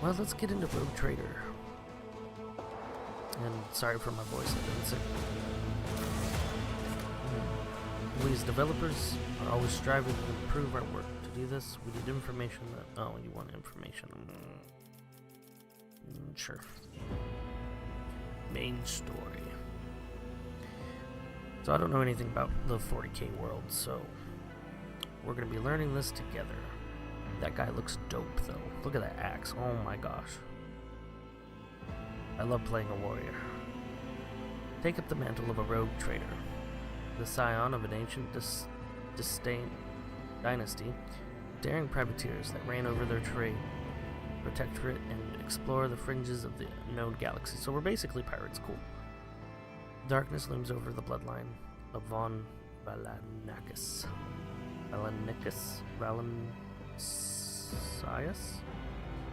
Well, let's get into Rouge Trader. And sorry for my voice, I've been sick. We as developers are always striving to improve our work. To do this, we need information that... Oh, you want information. Sure. Main story. So I don't know anything about the 40k world, so we're going to be learning this together. That guy looks dope, though. Look at that axe. Oh my gosh. I love playing a warrior. Take up the mantle of a rogue trader. The scion of an ancient dynasty, daring privateers that ran over their trade, protectorate, and explore the fringes of the known galaxy. So we're basically pirates, cool. Darkness looms over the bloodline of von Valanicus. Valenius?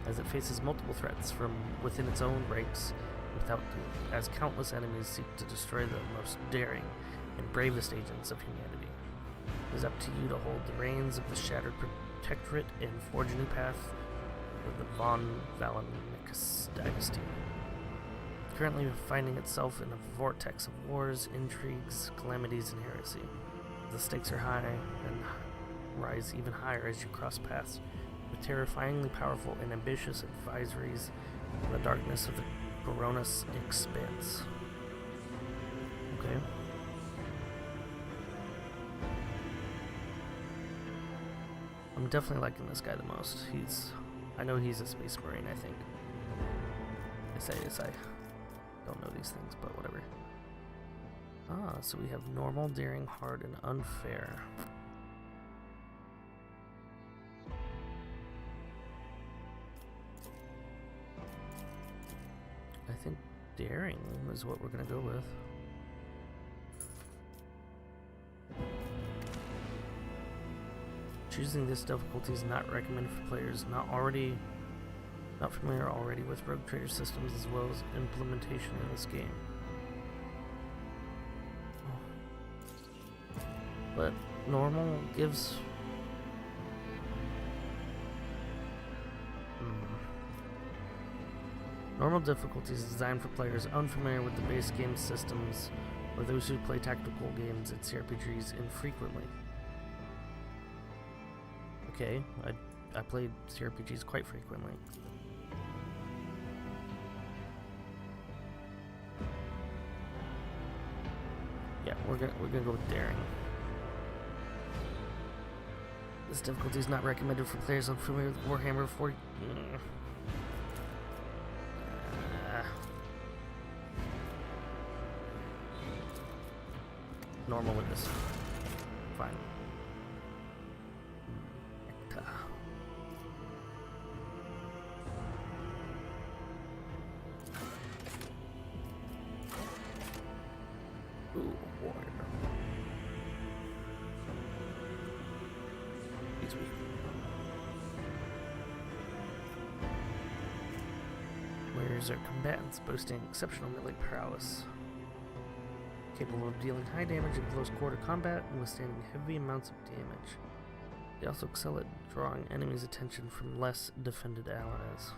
As it faces multiple threats from within its own ranks, as countless enemies seek to destroy the most daring and bravest agents of humanity. It is up to you to hold the reins of the shattered protectorate and forge a new path for the von Valanicus dynasty. Currently finding itself in a vortex of wars, intrigues, calamities, and heresy. The stakes are high and rise even higher as you cross paths with terrifyingly powerful and ambitious advisories in the darkness of the Coronis expanse. Okay. I'm definitely liking this guy the most. I know he's a space marine, I think. I don't know these things, but whatever. Ah, so we have normal, daring, hard, and unfair. I think daring is what we're gonna go with. Choosing this difficulty is not recommended for players not familiar already with Rouge Trader systems as well as implementation in this game. But normal gives... Normal difficulty is designed for players unfamiliar with the base game systems or those who play tactical games and CRPGs infrequently. Okay, I played CRPGs quite frequently. Yeah, we're gonna go with daring. This difficulty is not recommended for players unfamiliar with Warhammer 40. Normal with this. Fine. Ooh, warrior. He's weak. Warriors are combatants boasting exceptional melee prowess. Capable of dealing high damage in close quarter combat and withstanding heavy amounts of damage. They also excel at drawing enemies' attention from less defended allies.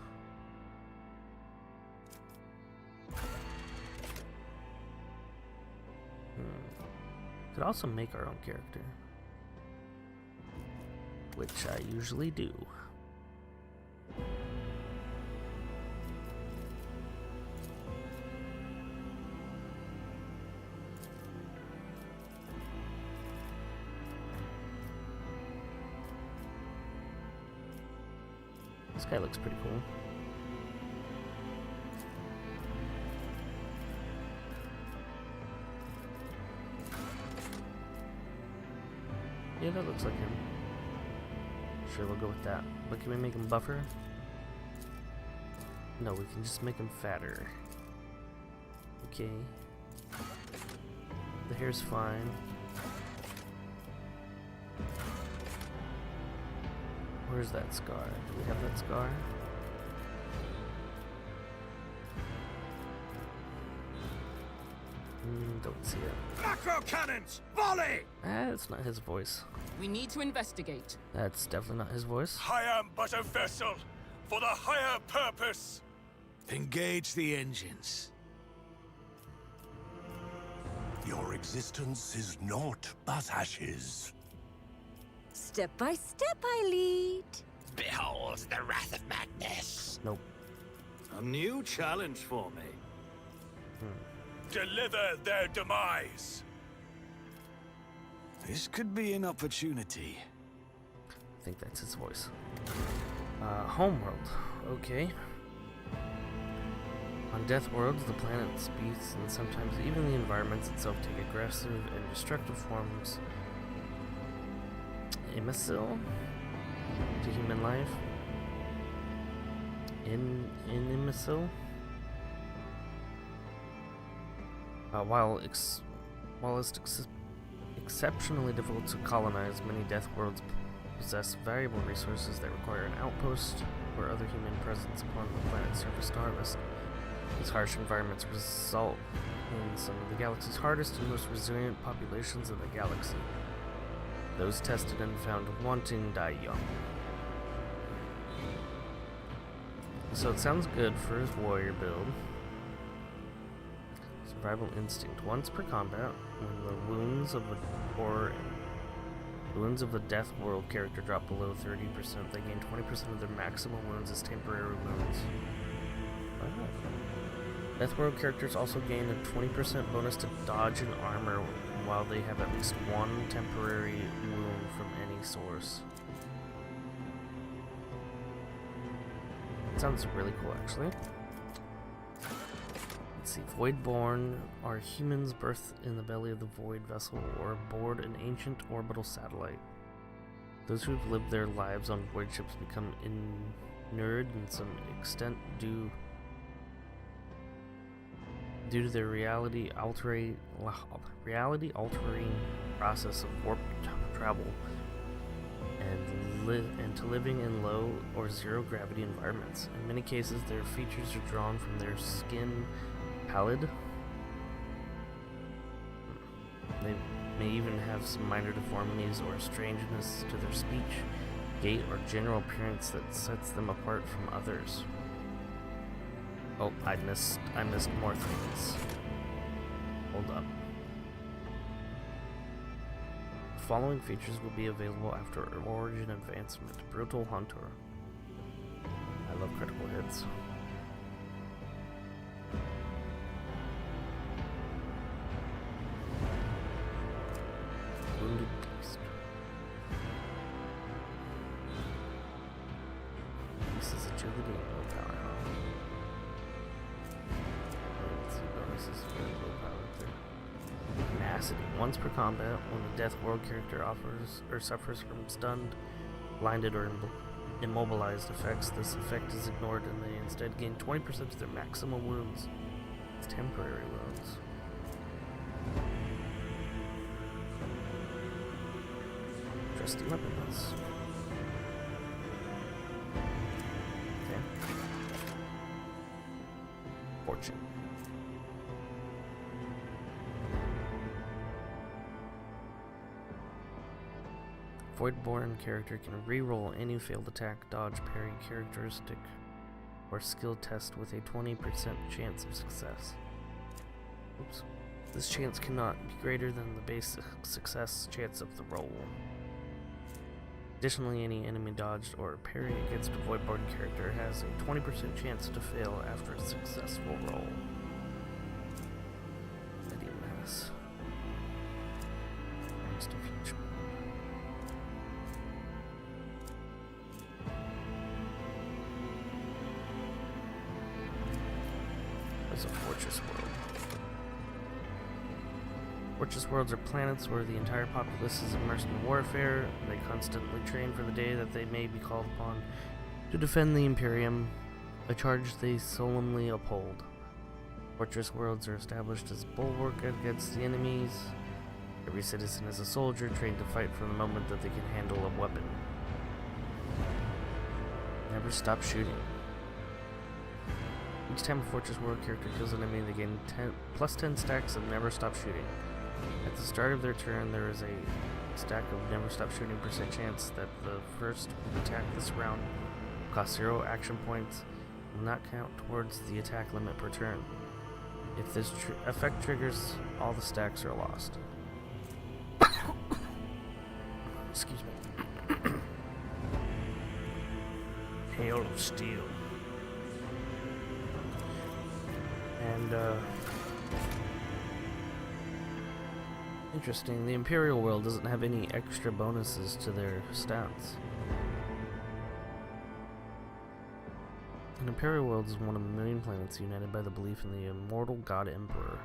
Could also make our own character, which I usually do. This guy looks pretty cool. Yeah, that looks like him. Sure, we'll go with that. But can we make him buffer? No, we can just make him fatter. Okay. The hair's fine. Where's that scar? Do we have that scar? Don't see it. Macro cannons! Volley! That's not his voice. We need to investigate. That's definitely not his voice. I am but a vessel. For the higher purpose! Engage the engines. Your existence is naught but ashes. Step by step I lead. Behold the wrath of madness. Nope. A new challenge for me. Deliver their demise! This could be an opportunity. I think that's his voice. Homeworld. Okay. On Death Worlds, the planet's beasts and sometimes even the environments itself take aggressive and destructive forms. Imbecile to human life. Imbecile. While it's exceptionally difficult to colonize, many Death Worlds possess valuable resources that require an outpost or other human presence upon the planet's surface to harvest. These harsh environments result in some of the galaxy's hardest and most resilient populations of the galaxy. Those tested and found wanting die young. So it sounds good for his warrior build. Survival instinct. Once per combat, when the wounds of the Death World character drop below 30%, they gain 20% of their maximum wounds as temporary wounds. Oh. Death World characters also gain a 20% bonus to dodge and armor while they have at least one temporary wound from any source. Sounds really cool, actually. Let's see. Voidborn are humans birthed in the belly of the Void vessel or aboard an ancient orbital satellite. Those who have lived their lives on void ships become inured in some extent due to their reality-altering process of warp travel and to living in low or zero gravity environments. In many cases, their features are drawn from their skin pallid. They may even have some minor deformities or strangeness to their speech, gait, or general appearance that sets them apart from others. Oh, I missed more things. Hold up. The following features will be available after Origin Advancement. Brutal Hunter. I love critical hits. Wounded Beast. This is agility and willpower. Let's see bonuses for willpower too. Tenacity. Once per combat, when a Death World character offers or suffers from stunned, blinded, or immobilized effects, this effect is ignored and they instead gain 20% of their maximum wounds. It's temporary wounds. Trusty weapons. Okay. Fortune. Voidborn character can re-roll any failed attack, dodge, parry characteristic, or skill test with a 20% chance of success. Oops. This chance cannot be greater than the basic success chance of the roll. Additionally, any enemy dodged or parry against a Voidborn character has a 20% chance to fail after a successful roll. Medium Mass. Next to future. There's a Fortress World. Fortress worlds are planets where the entire populace is immersed in warfare. They constantly train for the day that they may be called upon to defend the Imperium, a charge they solemnly uphold. Fortress worlds are established as bulwark against the enemies. Every citizen is a soldier trained to fight from the moment that they can handle a weapon. Never stop shooting. Each time a Fortress World character kills an enemy, they gain plus 10 stacks of Never Stop Shooting. At the start of their turn, there is a stack of Never Stop Shooting % chance that the first attack this round cost 0 action points, will not count towards the attack limit per turn. If this effect triggers, all the stacks are lost. Excuse me. Hail of Steel. And, interesting, the Imperial world doesn't have any extra bonuses to their stats. An Imperial world is one of a million planets united by the belief in the immortal God Emperor.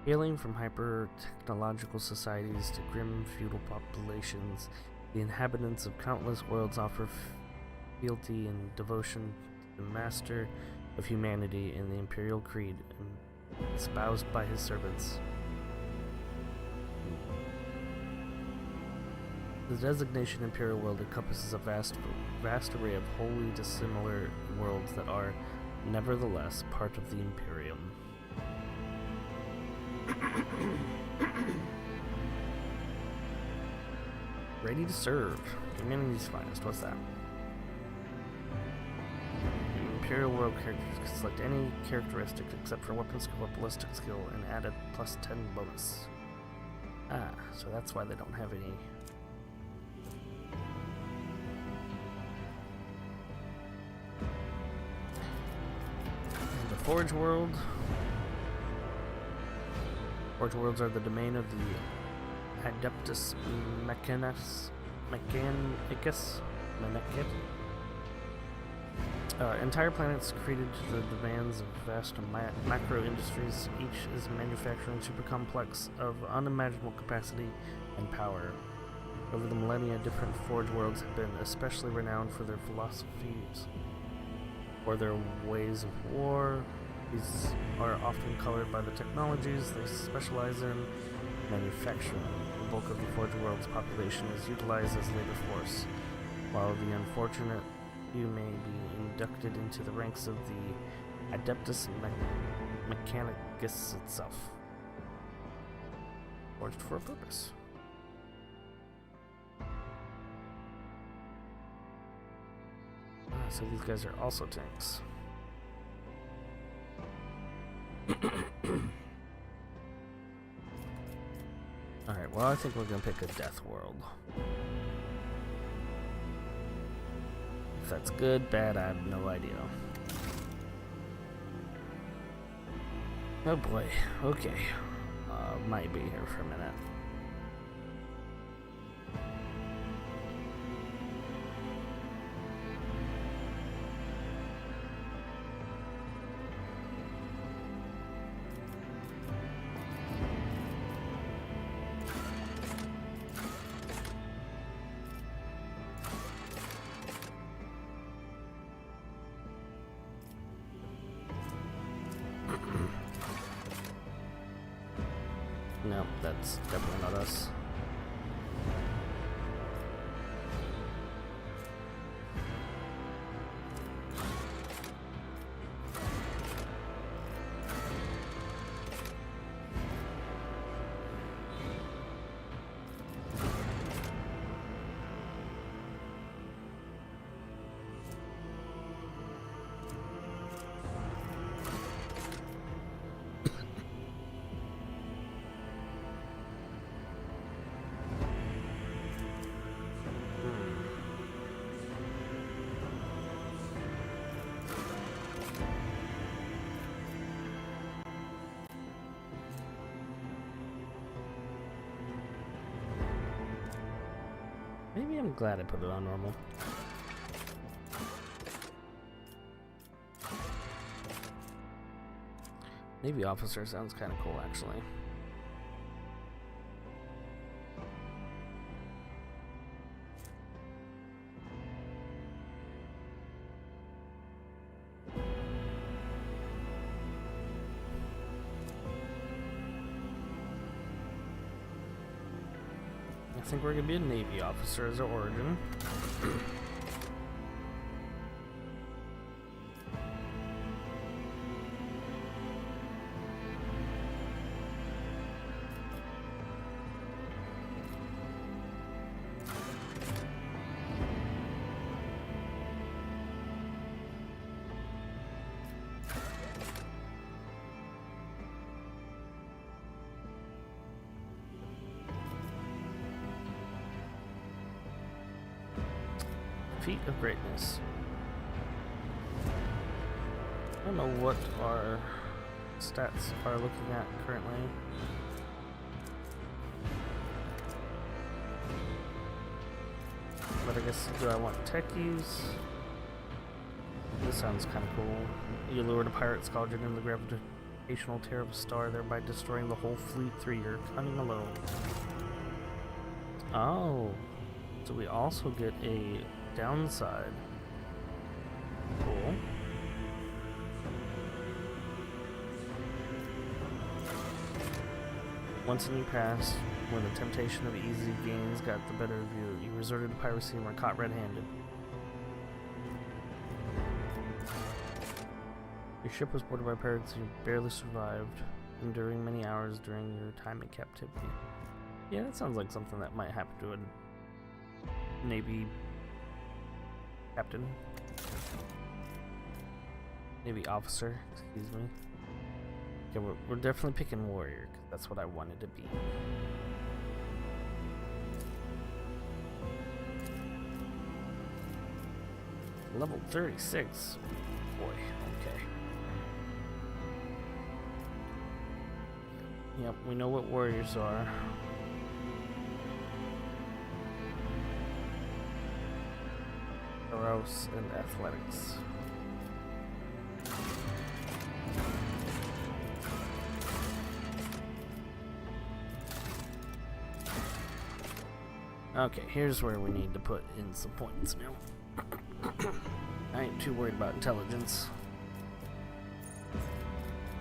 Hailing from hyper-technological societies to grim feudal populations, the inhabitants of countless worlds offer fealty and devotion to the master of humanity in the Imperial Creed, espoused by his servants. The designation Imperial World encompasses a vast array of wholly dissimilar worlds that are, nevertheless, part of the Imperium. Ready to serve. Humanity's finest. What's that? Imperial World characters can select any characteristic except for weapon skill or ballistic skill and add a +10 bonus. Ah, so that's why they don't have any. Forge World. Forge Worlds are the domain of the Adeptus Mechanicus. Entire planets created to the demands of vast macro industries. Each is a manufacturing super complex of unimaginable capacity and power. Over the millennia, different Forge Worlds have been especially renowned for their philosophies or their ways of war. These are often colored by the technologies they specialize in. Manufacturing. The bulk of the Forge World's population is utilized as labor force, while the unfortunate few may be inducted into the ranks of the Adeptus Mechanicus itself. Forged for a purpose. So these guys are also tanks. Alright, well I think we're gonna pick a Death World. If that's good, bad, I have no idea. Oh boy, okay. Might be here for a minute. No, that's definitely not us. Maybe I'm glad I put it on normal. Navy officer sounds kind of cool, actually. I think we're gonna be a Navy officer as our origin. Feat of Greatness. I don't know what our stats are looking at currently. But I guess, do I want tech use? This sounds kind of cool. You lure the pirate squadron in the gravitational tear of a star, thereby destroying the whole fleet through your cunning alone. Oh, so we also get a downside. Cool. Once a new pass, when the temptation of easy gains got the better of you, you resorted to piracy and were caught red-handed. Your ship was boarded by pirates and you barely survived, enduring many hours during your time in captivity. Yeah, that sounds like something that might happen to a Navy captain. Navy officer, excuse me. Okay, we're definitely picking warrior, because that's what I wanted to be. Level 36. Boy, okay. Yep, we know what warriors are. Gross and athletics. Okay, here's where we need to put in some points now. I ain't too worried about intelligence.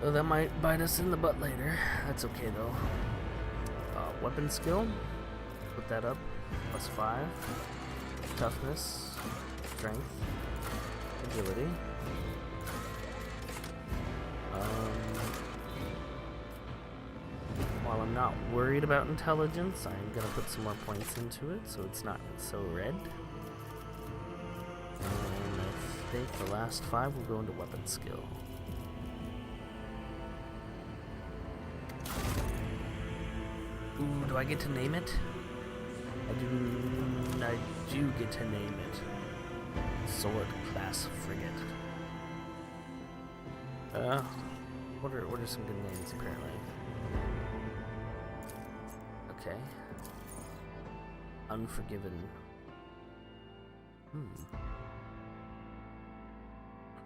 Though that might bite us in the butt later. That's okay though. Weapon skill. Put that up. +5. Toughness. Strength. Agility. While I'm not worried about intelligence, I'm gonna put some more points into it so it's not so red. And I think the last 5 will go into weapon skill. Ooh, do I get to name it? I do get to name it. Sword class frigate. What are some good names apparently? Okay. Unforgiven.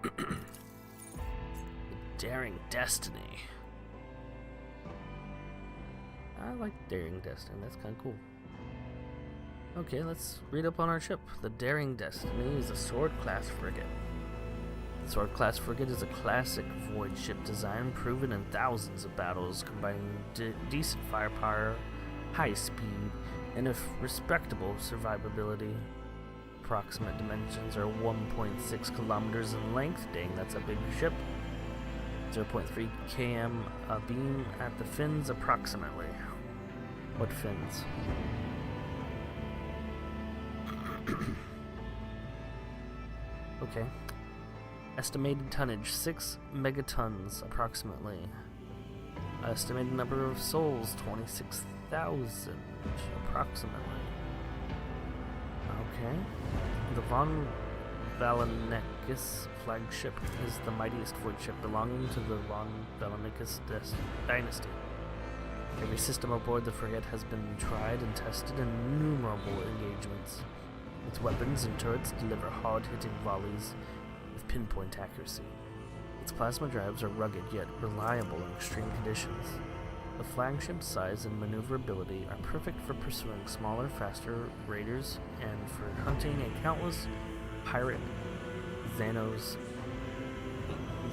The Daring Destiny. I like Daring Destiny, that's kind of cool. Okay, let's read up on our ship. The Daring Destiny is a sword class frigate. The sword class frigate is a classic void ship design proven in thousands of battles, combining decent firepower, high speed, and a respectable survivability. Approximate dimensions are 1.6 kilometers in length. Dang, that's a big ship. 0.3 km beam at the fins approximately. What fins? Okay. Estimated tonnage 6 megatons approximately. Estimated number of souls 26,000 approximately. Okay. The Von Valanicus flagship is the mightiest void ship belonging to the Von Valanicus dynasty. Every system aboard the frigate has been tried and tested in innumerable engagements. Its weapons and turrets deliver hard-hitting volleys with pinpoint accuracy. Its plasma drives are rugged yet reliable in extreme conditions. The flagship's size and maneuverability are perfect for pursuing smaller, faster raiders and for hunting a countless pirate, Xanos,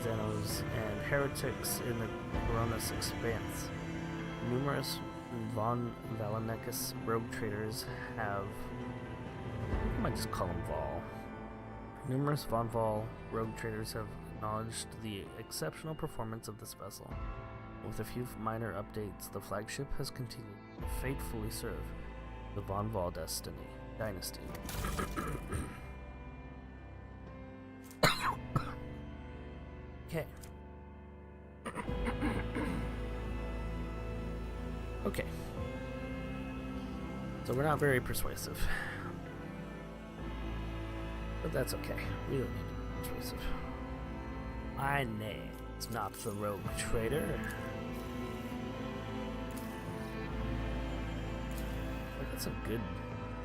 and heretics in the Coronis expanse. Numerous Von Valanicus rogue traders have... I might just call them Vol. Numerous Von Vol rogue traders have acknowledged the exceptional performance of this vessel. With a few minor updates, the flagship has continued to faithfully serve the Von Vol dynasty. Okay. Okay. So we're not very persuasive. But that's okay. We don't need to be intrusive. My name's not the Rogue Trader. I got some good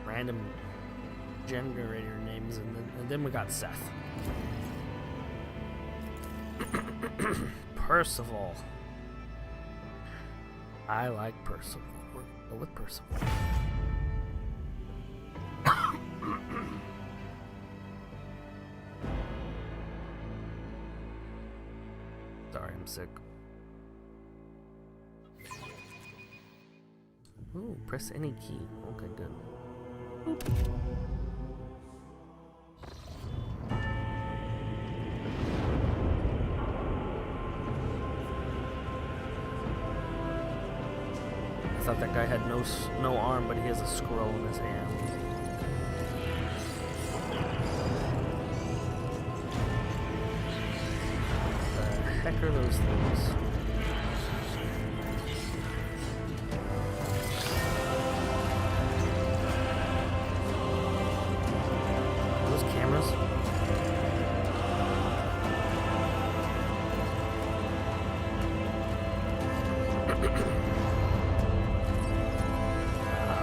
random generator names, and then we got Seth. Percival. I like Percival. We're gonna go with Percival. Sorry, I'm sick. Ooh, press any key. Okay, good. Boop. I thought that guy had no arm, but he has a scroll in his hand. What the heck are those things? Are those cameras?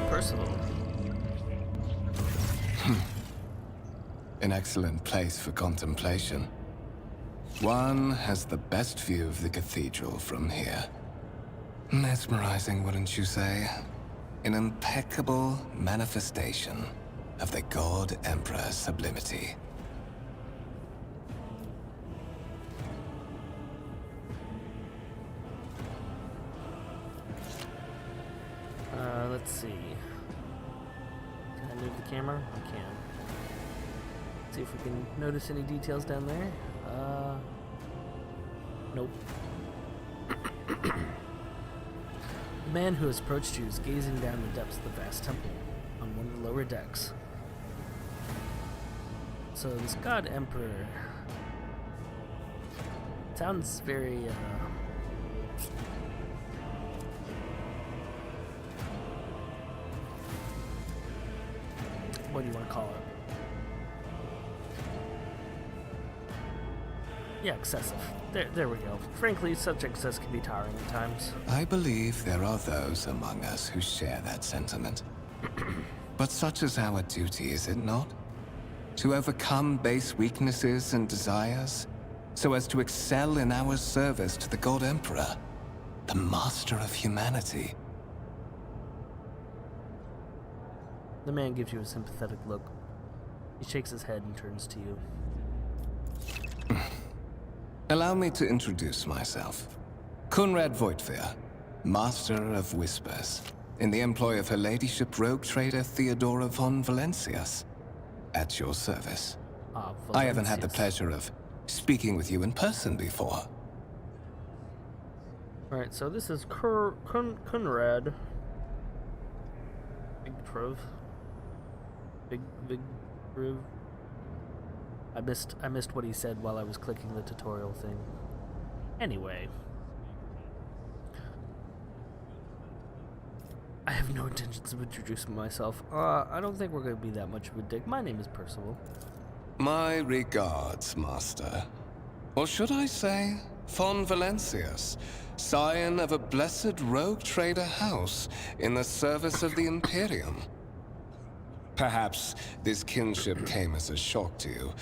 Percival. An excellent place for contemplation. One has the best view of the cathedral from here. Mesmerizing, wouldn't you say? An impeccable manifestation of the God Emperor's sublimity. Let's see. Can I move the camera? I can. See if we can notice any details down there. Nope. The man who has approached you is gazing down the depths of the vast temple on one of the lower decks. So this God Emperor sounds very, what do you want to call it? Yeah, excessive. There we go. Frankly, such excess can be tiring at times. I believe there are those among us who share that sentiment. But such is our duty, is it not? To overcome base weaknesses and desires, so as to excel in our service to the God Emperor, the master of humanity. The man gives you a sympathetic look. He shakes his head and turns to you. Allow me to introduce myself. Conrad Voigtveer, Master of Whispers, in the employ of Her Ladyship Rogue Trader Theodora von Valencias. At your service. I haven't had the pleasure of speaking with you in person before. Alright, so this is Conrad. Big Trove. Big Trove. I missed what he said while I was clicking the tutorial thing. Anyway. I have no intentions of introducing myself. I don't think we're going to be that much of a dick. My name is Percival. My regards, Master. Or should I say, von Valencias, scion of a blessed rogue trader house in the service of the Imperium. Perhaps this kinship came as a shock to you.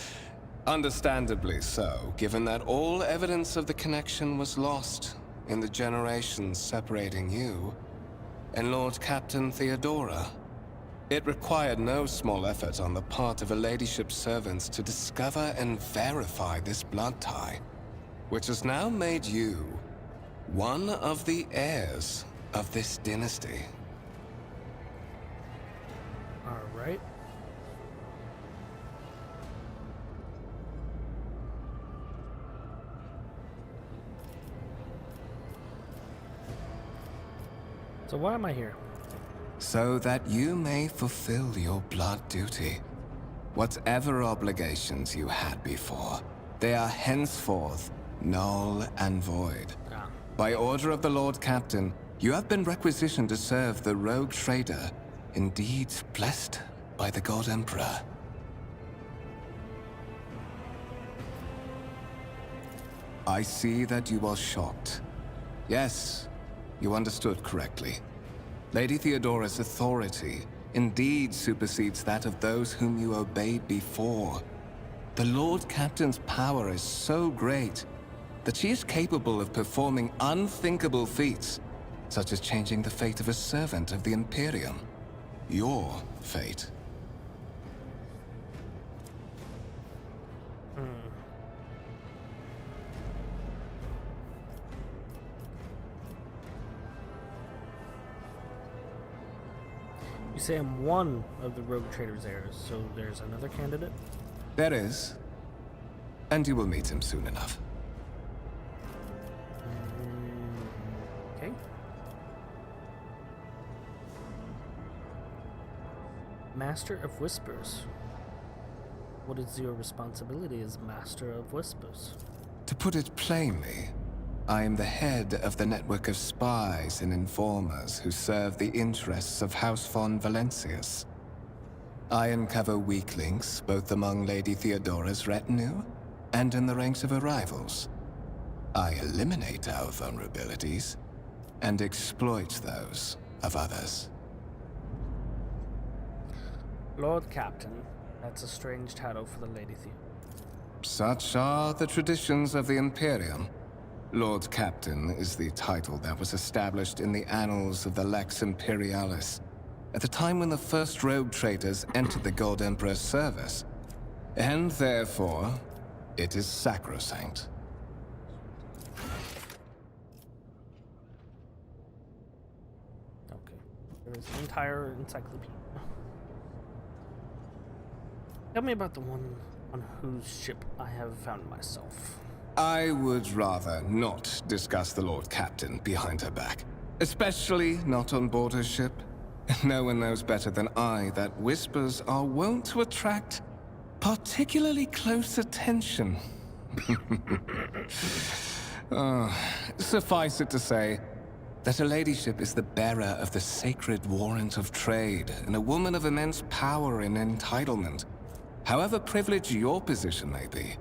Understandably so, given that all evidence of the connection was lost in the generations separating you and Lord Captain Theodora. It required no small effort on the part of Her Ladyship's servants to discover and verify this blood tie, which has now made you one of the heirs of this dynasty. Alright. So why am I here? So that you may fulfill your blood duty. Whatever obligations you had before, they are henceforth null and void. Ah. By order of the Lord Captain, you have been requisitioned to serve the Rogue Trader, indeed blessed by the God Emperor. I see that you are shocked. Yes, you understood correctly. Lady Theodora's authority indeed supersedes that of those whom you obeyed before. The Lord Captain's power is so great that she is capable of performing unthinkable feats, such as changing the fate of a servant of the Imperium. Your fate. You say I'm one of the Rogue Trader's heirs, so there's another candidate? There is. And you will meet him soon enough. Okay. Master of Whispers. What is your responsibility as Master of Whispers? To put it plainly, I am the head of the network of spies and informers who serve the interests of House von Valencius. I uncover weak links both among Lady Theodora's retinue and in the ranks of her rivals. I eliminate our vulnerabilities and exploit those of others. Lord Captain. That's a strange title for the Lady Theodora. Such are the traditions of the Imperium. Lord Captain is the title that was established in the annals of the Lex Imperialis at the time when the first rogue traders entered the Gold Emperor's service, and therefore, it is sacrosanct. Okay. There is an entire encyclopedia. Tell me about the one on whose ship I have found myself. I would rather not discuss the Lord Captain behind her back, especially not on board her ship. No one knows better than I that whispers are wont to attract particularly close attention. Suffice it to say that her ladyship is the bearer of the sacred warrant of trade and a woman of immense power and entitlement. However privileged your position may be,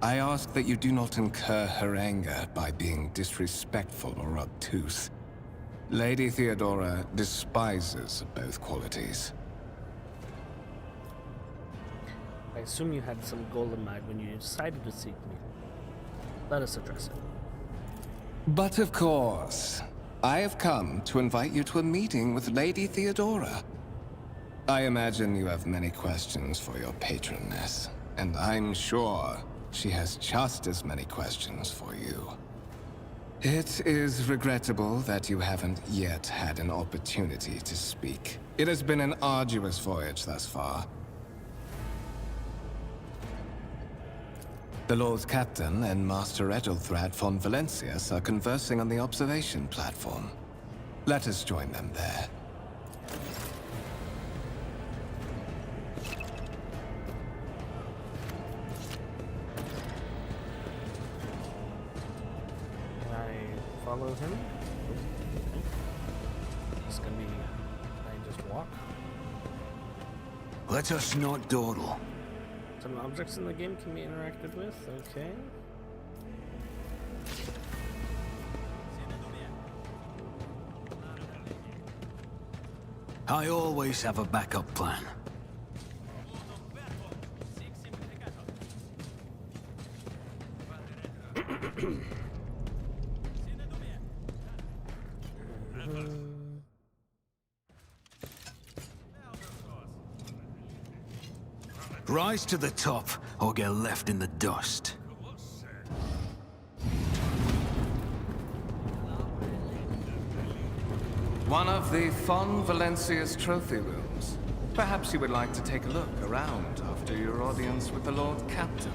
I ask that you do not incur her anger by being disrespectful or obtuse. Lady Theodora despises both qualities. I assume you had some goal in mind when you decided to seek me. Let us address it. But of course, I have come to invite you to a meeting with Lady Theodora. I imagine you have many questions for your patroness, and I'm sure she has just as many questions for you. It is regrettable that you haven't yet had an opportunity to speak. It has been an arduous voyage thus far. The Lord Captain and Master Edelthrad von Valencius are conversing on the observation platform. Let us join them there. Follow him. It's gonna be. I just walk. Let us not dawdle. Some objects in the game can be interacted with. Okay. I always have a backup plan. Rise to the top, or get left in the dust. One of the von Valencius trophy rooms. Perhaps you would like to take a look around after your audience with the Lord Captain.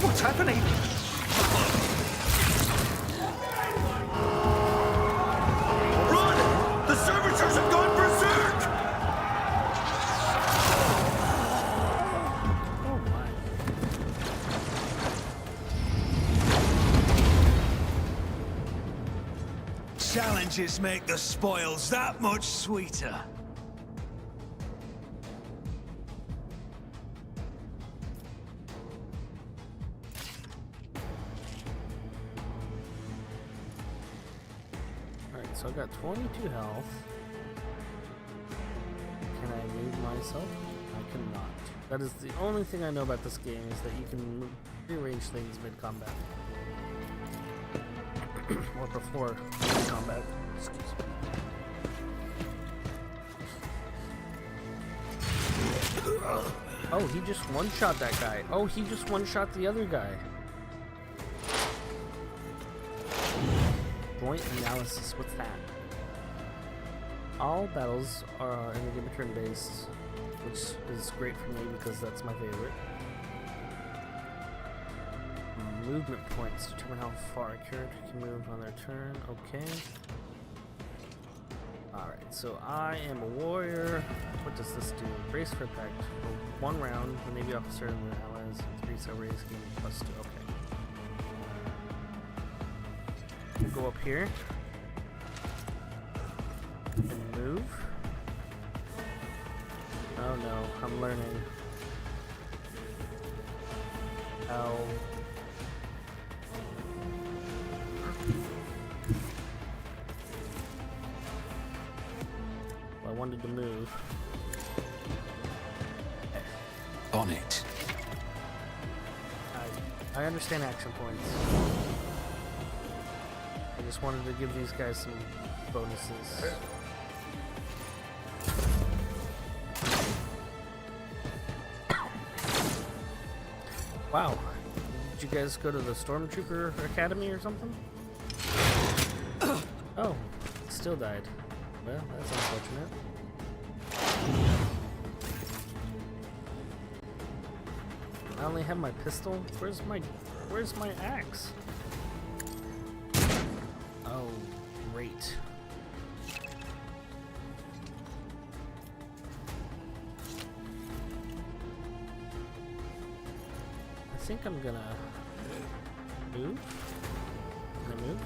What's happening? Run! The servitors have gone berserk! Oh my. challenges make the spoils that much sweeter. Alright, so I got 22 health. Can I move myself? I cannot. That is the only thing I know about this game, is that you can rearrange things mid-combat. Or before combat. Excuse me. Oh, he just one-shot that guy. Oh, he just one-shot the other guy. Joint analysis. What's that? All battles are in the game of turn-based, which is great for me because that's my favorite. Movement points determine how far a character can move on their turn. Okay. Alright, so I am a warrior. What does this do? Brace for impact. For 1 round, the Navy officer and the allies increase our race game +2. Okay. We'll go up here. And move. Oh no, I'm learning how. I wanted to move. On it. I understand action points. I just wanted to give these guys some bonuses. Wow. Did you guys go to the Stormtrooper Academy or something? Oh, still died. Well, that's unfortunate. I only have my pistol. Where's my axe? Oh, great. I think I'm gonna move. Can I move?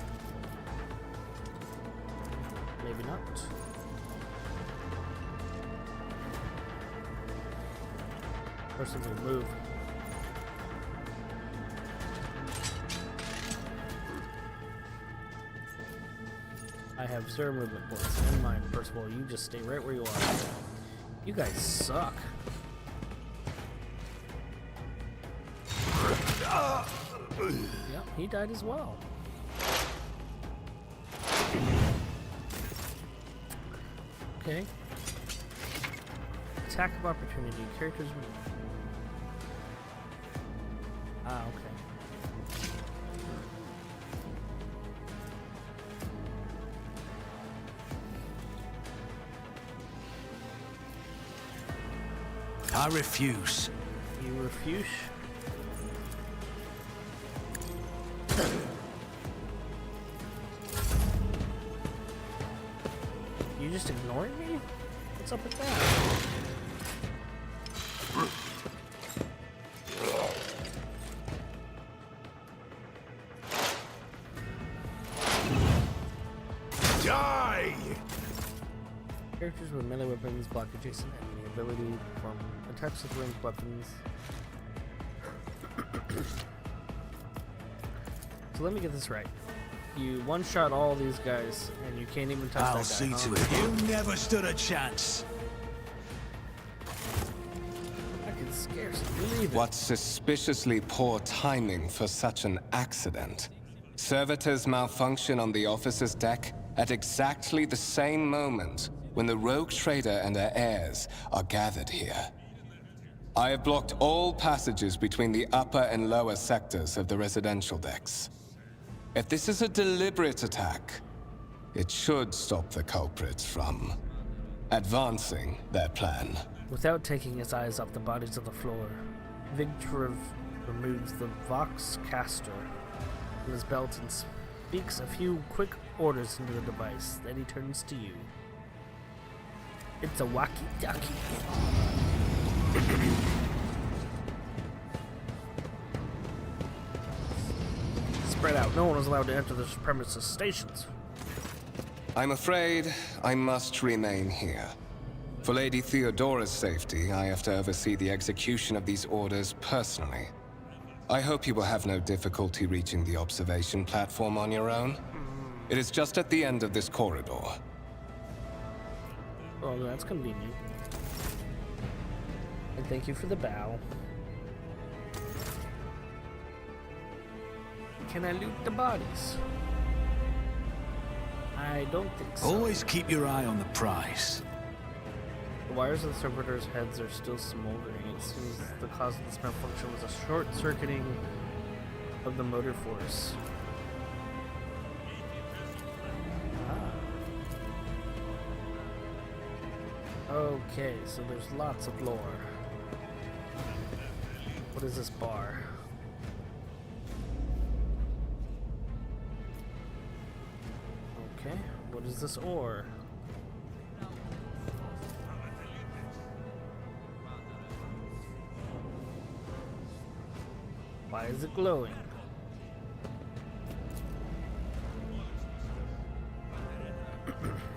Maybe not. First I'm gonna move. I have 0 movement points. Never mind. First of all, you just stay right where you are. You guys suck. Yep, he died as well. Okay. Attack of opportunity. Characters. Ah, okay. I refuse. You refuse? You just ignoring me? What's up with that? Die! Characters with melee weapons block adjacent enemy ability to perform attacks with ranged weapons. So let me get this right. You one-shot all these guys, and you can't even touch I'll that guy. see huh? to it. You never stood a chance. I can scarcely believe it. What suspiciously poor timing for such an accident. Servitors malfunction on the officer's deck at exactly the same moment when the Rogue Trader and her heirs are gathered here. I have blocked all passages between the upper and lower sectors of the residential decks. If this is a deliberate attack, it should stop the culprits from advancing their plan. Without taking his eyes off the bodies of the floor, Victor removes the Vox caster from his belt and speaks a few quick orders into the device. Then he turns to you. It's a walkie-talkie. Spread out. No one is allowed to enter the premises stations. I'm afraid I must remain here. For Lady Theodora's safety, I have to oversee the execution of these orders personally. I hope you will have no difficulty reaching the observation platform on your own. It is just at the end of this corridor. Well, that's convenient. And thank you for the bow. Can I loot the bodies? I don't think so. Always keep your eye on the prize. The wires of the servitors' heads are still smoldering. It seems the cause of this malfunction was a short-circuiting of the motor force. Okay, so there's lots of lore. What is this bar? Okay, what is this ore? Why is it glowing?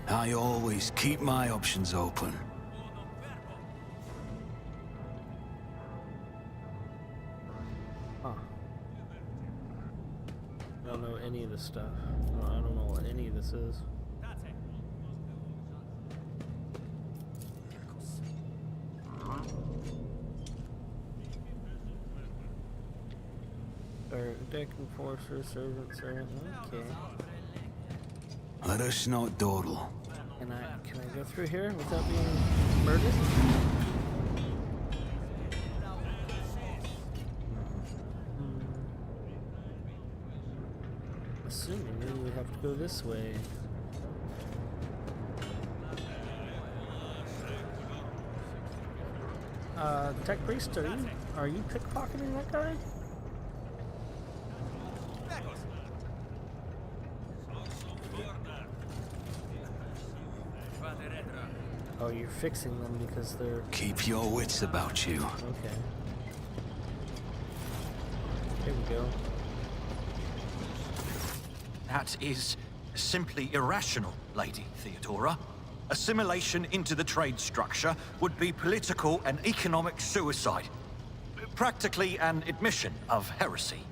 I always keep my options open. Huh. I don't know any of this stuff. I don't know what any of this is. Deck enforcer, servant. Okay. Let us not dawdle. Can I go through here without being murdered? Assuming we have to go this way. Tech Priest, are you pickpocketing that guy? Oh, you're fixing them because they're... Keep your wits about you. Okay. Here we go. That is simply irrational, Lady Theodora. Assimilation into the trade structure would be political and economic suicide. Practically an admission of heresy.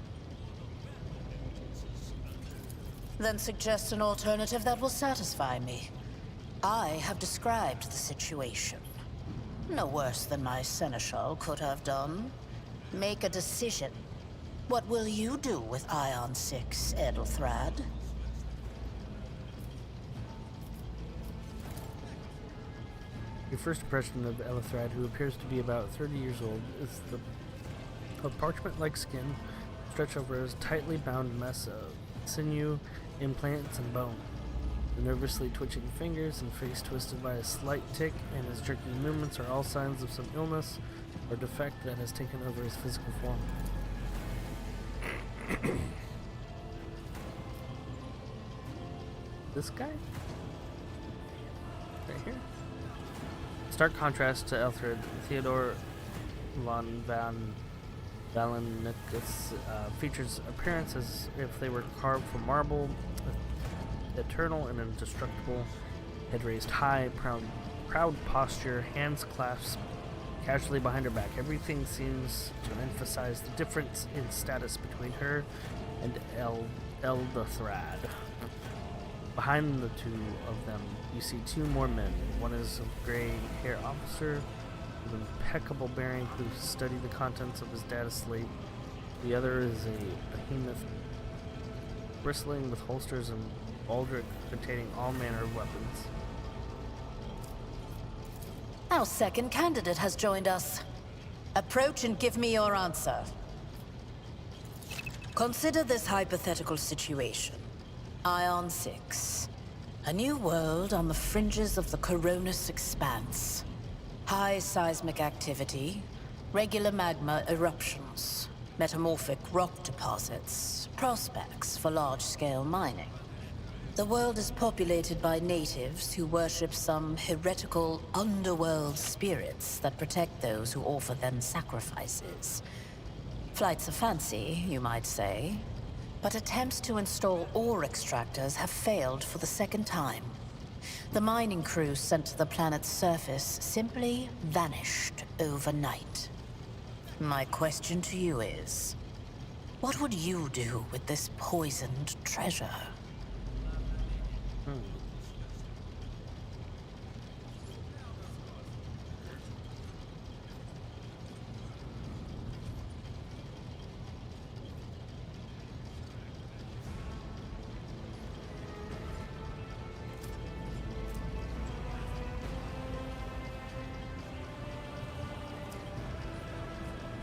Then suggest an alternative that will satisfy me. I have described the situation. No worse than my seneschal could have done. Make a decision. What will you do with Ion 6, Edelthrad? Your first impression of Edelthrad, who appears to be about 30 years old, is a parchment-like skin stretched over a tightly bound mess of sinew, implants, and bone. The nervously twitching fingers and face twisted by a slight tic, and his jerky movements are all signs of some illness or defect that has taken over his physical form. This guy? Right here? Stark contrast to Elthred, Theodore von Valenicus features appearance as if they were carved from marble, eternal and indestructible, head raised high, proud posture, hands clasped casually behind her back. Everything seems to emphasize the difference in status between her and Edelthrad. Behind the two of them, you see two more men. One is a gray-haired officer with impeccable bearing who studied the contents of his data slate. The other is a behemoth bristling with holsters and baldric containing all manner of weapons. Our second candidate has joined us. Approach and give me your answer. Consider this hypothetical situation. Ion 6. A new world on the fringes of the Coronus expanse. High seismic activity, regular magma eruptions, metamorphic rock deposits, prospects for large-scale mining. The world is populated by natives who worship some heretical underworld spirits that protect those who offer them sacrifices. Flights of fancy, you might say. But attempts to install ore extractors have failed for the second time. The mining crews sent to the planet's surface simply vanished overnight. My question to you is, what would you do with this poisoned treasure?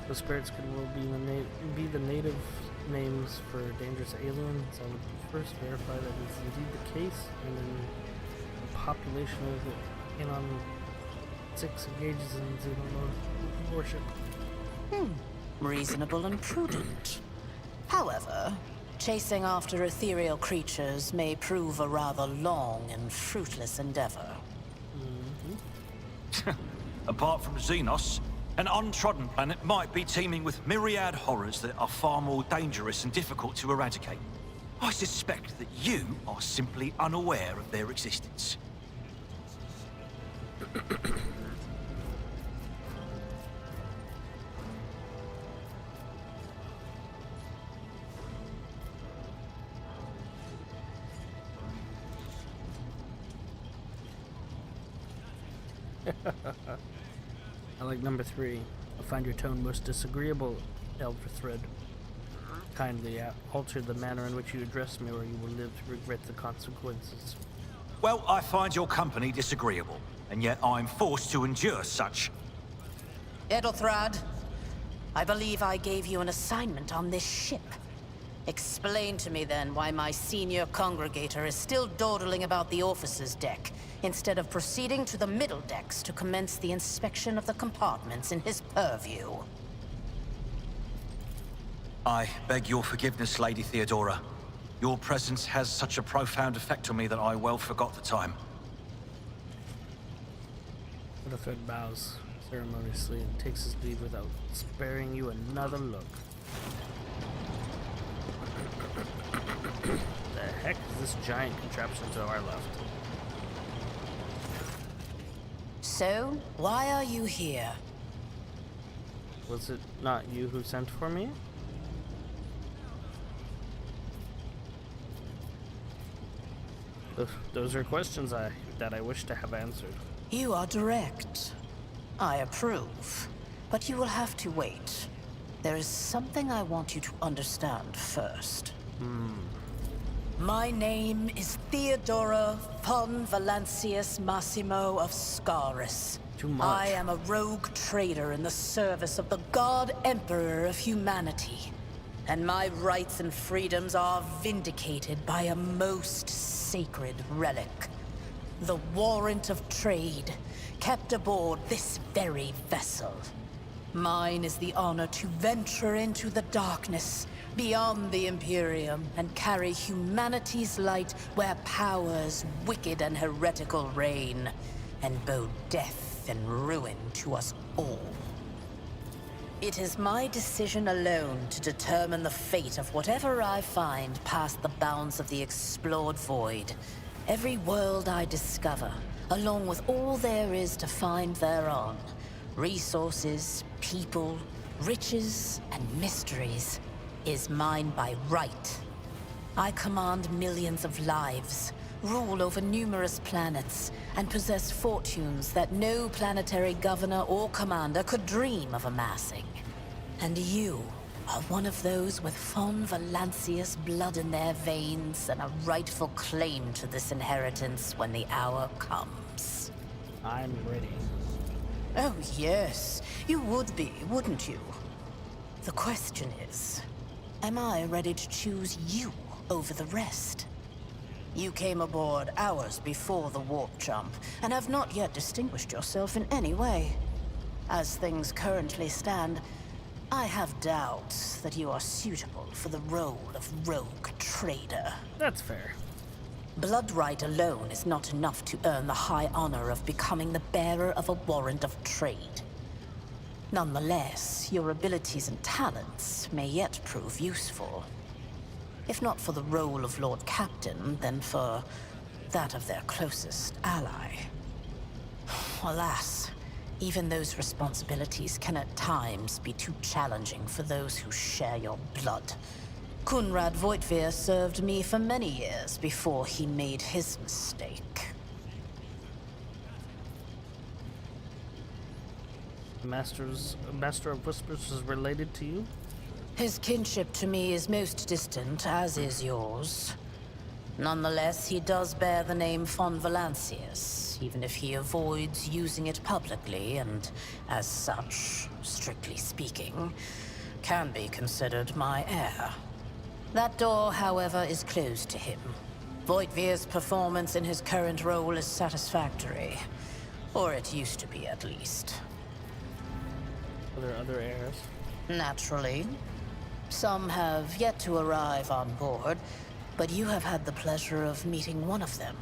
The spirits will be the native names for dangerous aliens. I would first verify that is indeed the case, and then the population of the Anon 6 engages in xenomorph worship. Reasonable and prudent. However, chasing after ethereal creatures may prove a rather long and fruitless endeavor. Apart from Xenos, an untrodden planet might be teeming with myriad horrors that are far more dangerous and difficult to eradicate. I suspect that you are simply unaware of their existence. I like number 3. I find your tone most disagreeable, Elder Thread. Kindly alter the manner in which you address me, or you will live to regret the consequences. Well, I find your company disagreeable, and yet I'm forced to endure such. Edelthrad, I believe I gave you an assignment on this ship. Explain to me then why my senior congregator is still dawdling about the officer's deck, instead of proceeding to the middle decks to commence the inspection of the compartments in his purview. I beg your forgiveness, Lady Theodora. Your presence has such a profound effect on me that I well forgot the time. The Thread bows ceremoniously and takes his leave without sparing you another look. The heck is this giant contraption to our left? So, why are you here? Was it not you who sent for me? Those are questions that I wish to have answered. You are direct. I approve. But you will have to wait. There is something I want you to understand first. My name is Theodora von Valancius Massimo of Scaris. Too much. I am a rogue trader in the service of the God Emperor of humanity. And my rights and freedoms are vindicated by a most sacred relic. The warrant of trade, kept aboard this very vessel. Mine is the honor to venture into the darkness, beyond the Imperium, and carry humanity's light where powers wicked and heretical reign, and bow death and ruin to us all. It is my decision alone to determine the fate of whatever I find past the bounds of the explored void. Every world I discover, along with all there is to find thereon. Resources, people, riches, and mysteries is mine by right. I command millions of lives, rule over numerous planets, and possess fortunes that no planetary governor or commander could dream of amassing. And you are one of those with von Valancius blood in their veins and a rightful claim to this inheritance when the hour comes. I'm ready. Oh yes, you would be, wouldn't you? The question is, am I ready to choose you over the rest? You came aboard hours before the warp jump, and have not yet distinguished yourself in any way. As things currently stand, I have doubts that you are suitable for the role of rogue trader. That's fair. Blood right alone is not enough to earn the high honor of becoming the bearer of a warrant of trade. Nonetheless, your abilities and talents may yet prove useful. If not for the role of Lord Captain, then for that of their closest ally. Alas, even those responsibilities can at times be too challenging for those who share your blood. Kunrad Voitvir served me for many years before he made his mistake. Master of Whispers is related to you? His kinship to me is most distant, as is yours. Nonetheless, he does bear the name von Valancius, even if he avoids using it publicly, and as such, strictly speaking, can be considered my heir. That door, however, is closed to him. Voitvir's performance in his current role is satisfactory. Or it used to be, at least. Are there other heirs? Naturally. Some have yet to arrive on board, but you have had the pleasure of meeting one of them.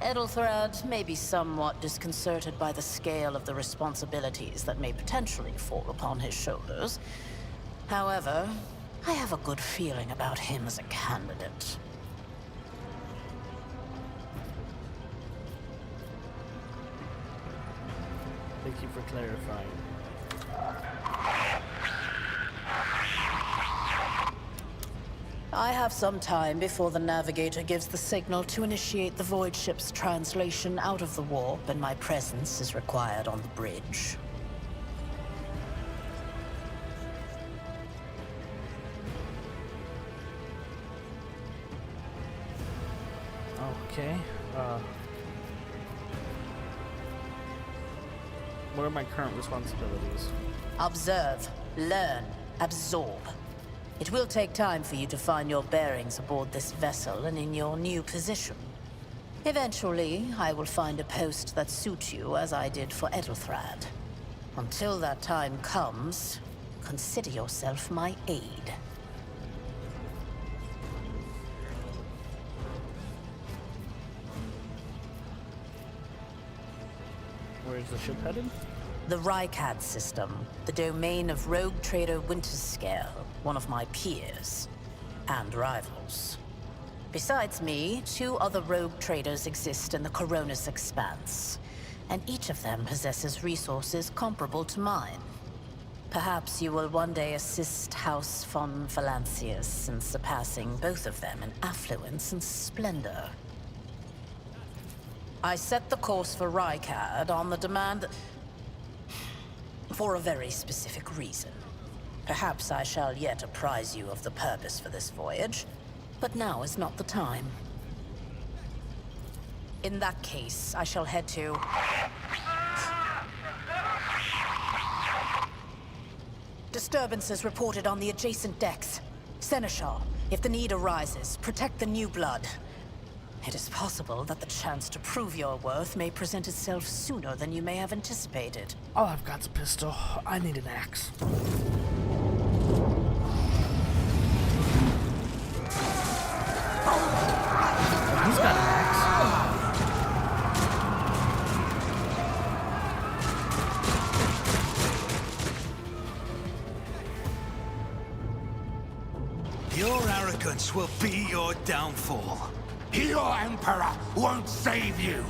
Edelthrad may be somewhat disconcerted by the scale of the responsibilities that may potentially fall upon his shoulders. However, I have a good feeling about him as a candidate. Thank you for clarifying. I have some time before the Navigator gives the signal to initiate the Void Ship's translation out of the warp, and my presence is required on the bridge. Okay. What are my current responsibilities? Observe, learn, absorb. It will take time for you to find your bearings aboard this vessel and in your new position. Eventually, I will find a post that suits you as I did for Edelthrad. Until that time comes, consider yourself my aide. Where is the ship headed? The Rykad system, the domain of Rouge Trader Winterscale, one of my peers and rivals. Besides me, 2 other rogue traders exist in the Coronis Expanse, and each of them possesses resources comparable to mine. Perhaps you will one day assist House von Valancius in surpassing both of them in affluence and splendor. I set the course for Rykad on the demand for a very specific reason. Perhaps I shall yet apprise you of the purpose for this voyage, but now is not the time. In that case, I shall head to... Disturbances reported on the adjacent decks. Seneschal, if the need arises, protect the new blood. It is possible that the chance to prove your worth may present itself sooner than you may have anticipated. All I've got's a pistol. I need an axe. He's got an axe. Your arrogance will be your downfall. Your Emperor won't save you!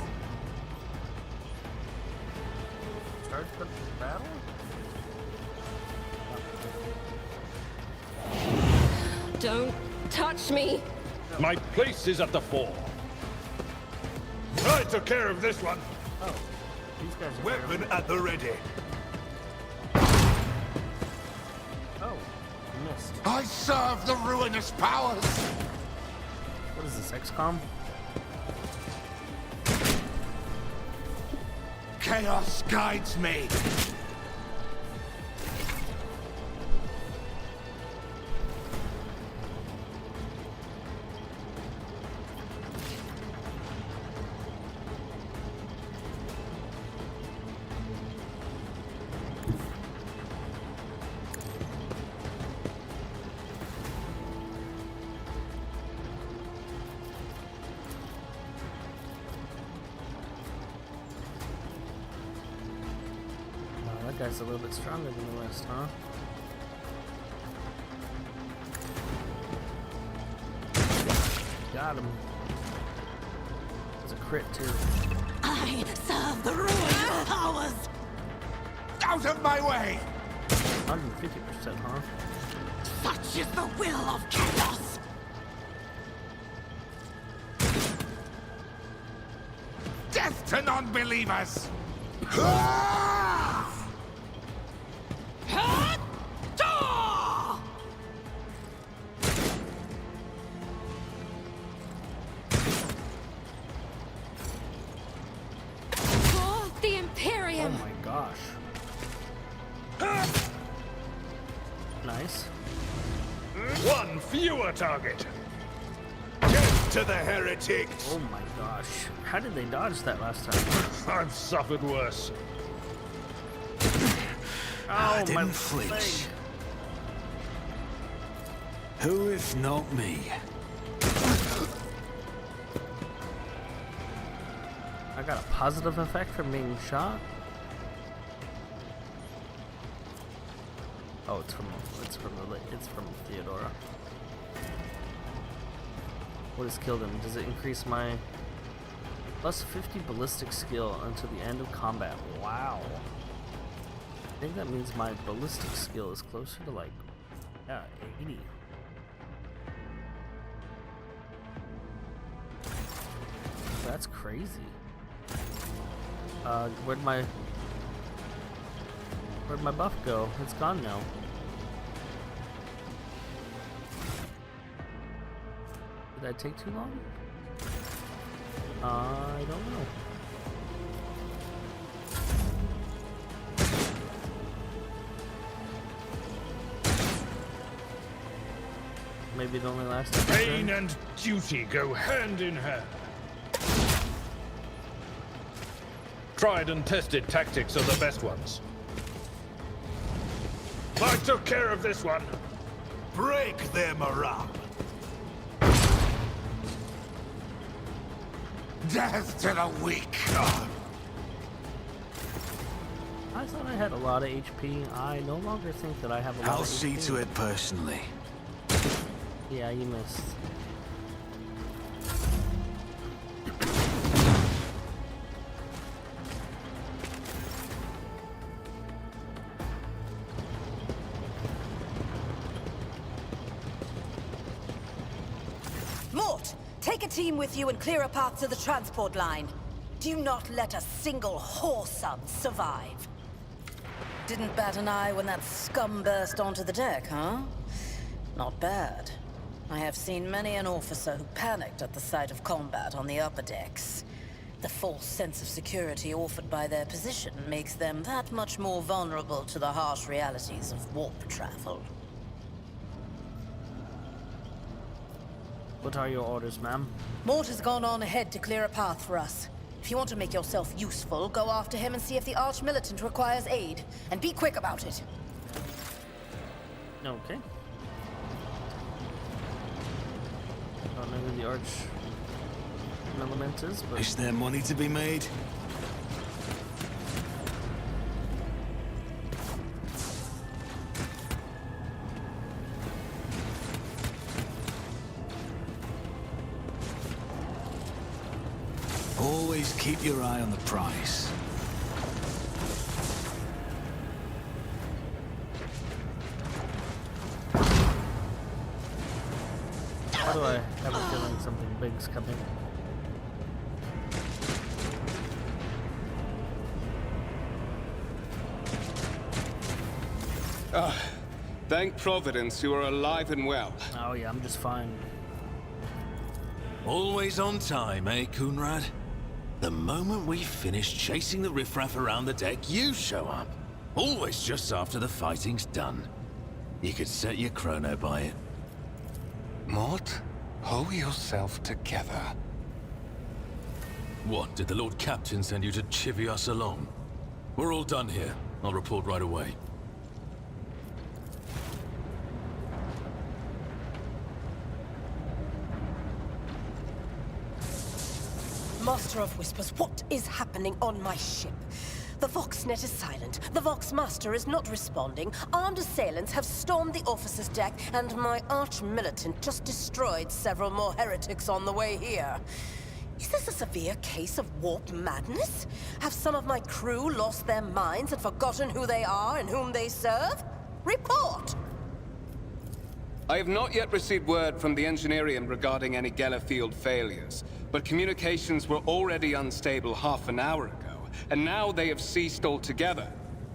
Start the battle? Don't touch me! My place is at the fore. I took care of this one. Oh, these guys are Weapon at the ready. Oh, you missed. I serve the ruinous powers! What is this, XCOM? Chaos guides me! That guy's a little bit stronger than the rest, huh? Got him. It's a crit too. I serve the ruined powers. Out of my way! 150%, huh? Such is the will of chaos. Death to non-believers! For the Oh Imperium. my gosh. Nice. One fewer target. Death to the heretics! Oh my gosh. How did they dodge that last time? I've suffered worse. I Oh, my didn't flinch. leg. Who if not me? I got a positive effect from being shot. Oh, it's from Theodora. What has killed him? Does it increase my plus 50 ballistic skill until the end of combat? Wow. I think that means my ballistic skill is closer to like, yeah, 80. That's crazy. Where'd my buff go? It's gone now. Did I take too long? I don't know. Maybe it only lasted a Pain turn. and duty go hand in hand. Tried and tested tactics are the best ones. I took care of this one. Break their morale! Death to the weak! I thought I had a lot of HP. I no longer think that I have a lot I'll of see HP. to it personally. Yeah, you missed. Mort, take a team with you and clear a path to the transport line. Do not let a single whoreson survive. Didn't bat an eye when that scum burst onto the deck, huh? Not bad. I have seen many an officer who panicked at the sight of combat on the upper decks. The false sense of security offered by their position makes them that much more vulnerable to the harsh realities of warp travel. What are your orders, ma'am? Mort has gone on ahead to clear a path for us. If you want to make yourself useful, go after him and see if the Arch-Militant requires aid. And be quick about it. Okay. Don't know who the Arch-Militant is, but... Is there money to be made? Always keep your eye on the prize. Why do I have a feeling something big's coming? Thank Providence you are alive and well. Oh yeah, I'm just fine. Always on time, eh, Coonrad? The moment we finish chasing the riffraff around the deck, you show up. Always just after the fighting's done. You could set your chrono by it. Mort, pull yourself together. What, did the Lord Captain send you to chivvy us along? We're all done here. I'll report right away. Master of Whispers, what is happening on my ship? The Voxnet is silent. The Voxmaster is not responding. Armed assailants have stormed the officer's deck, and my arch-militant just destroyed several more heretics on the way here. Is this a severe case of warp madness? Have some of my crew lost their minds and forgotten who they are and whom they serve? Report! I have not yet received word from the Engineerium regarding any Geller field failures, but communications were already unstable half an hour ago, and now they have ceased altogether.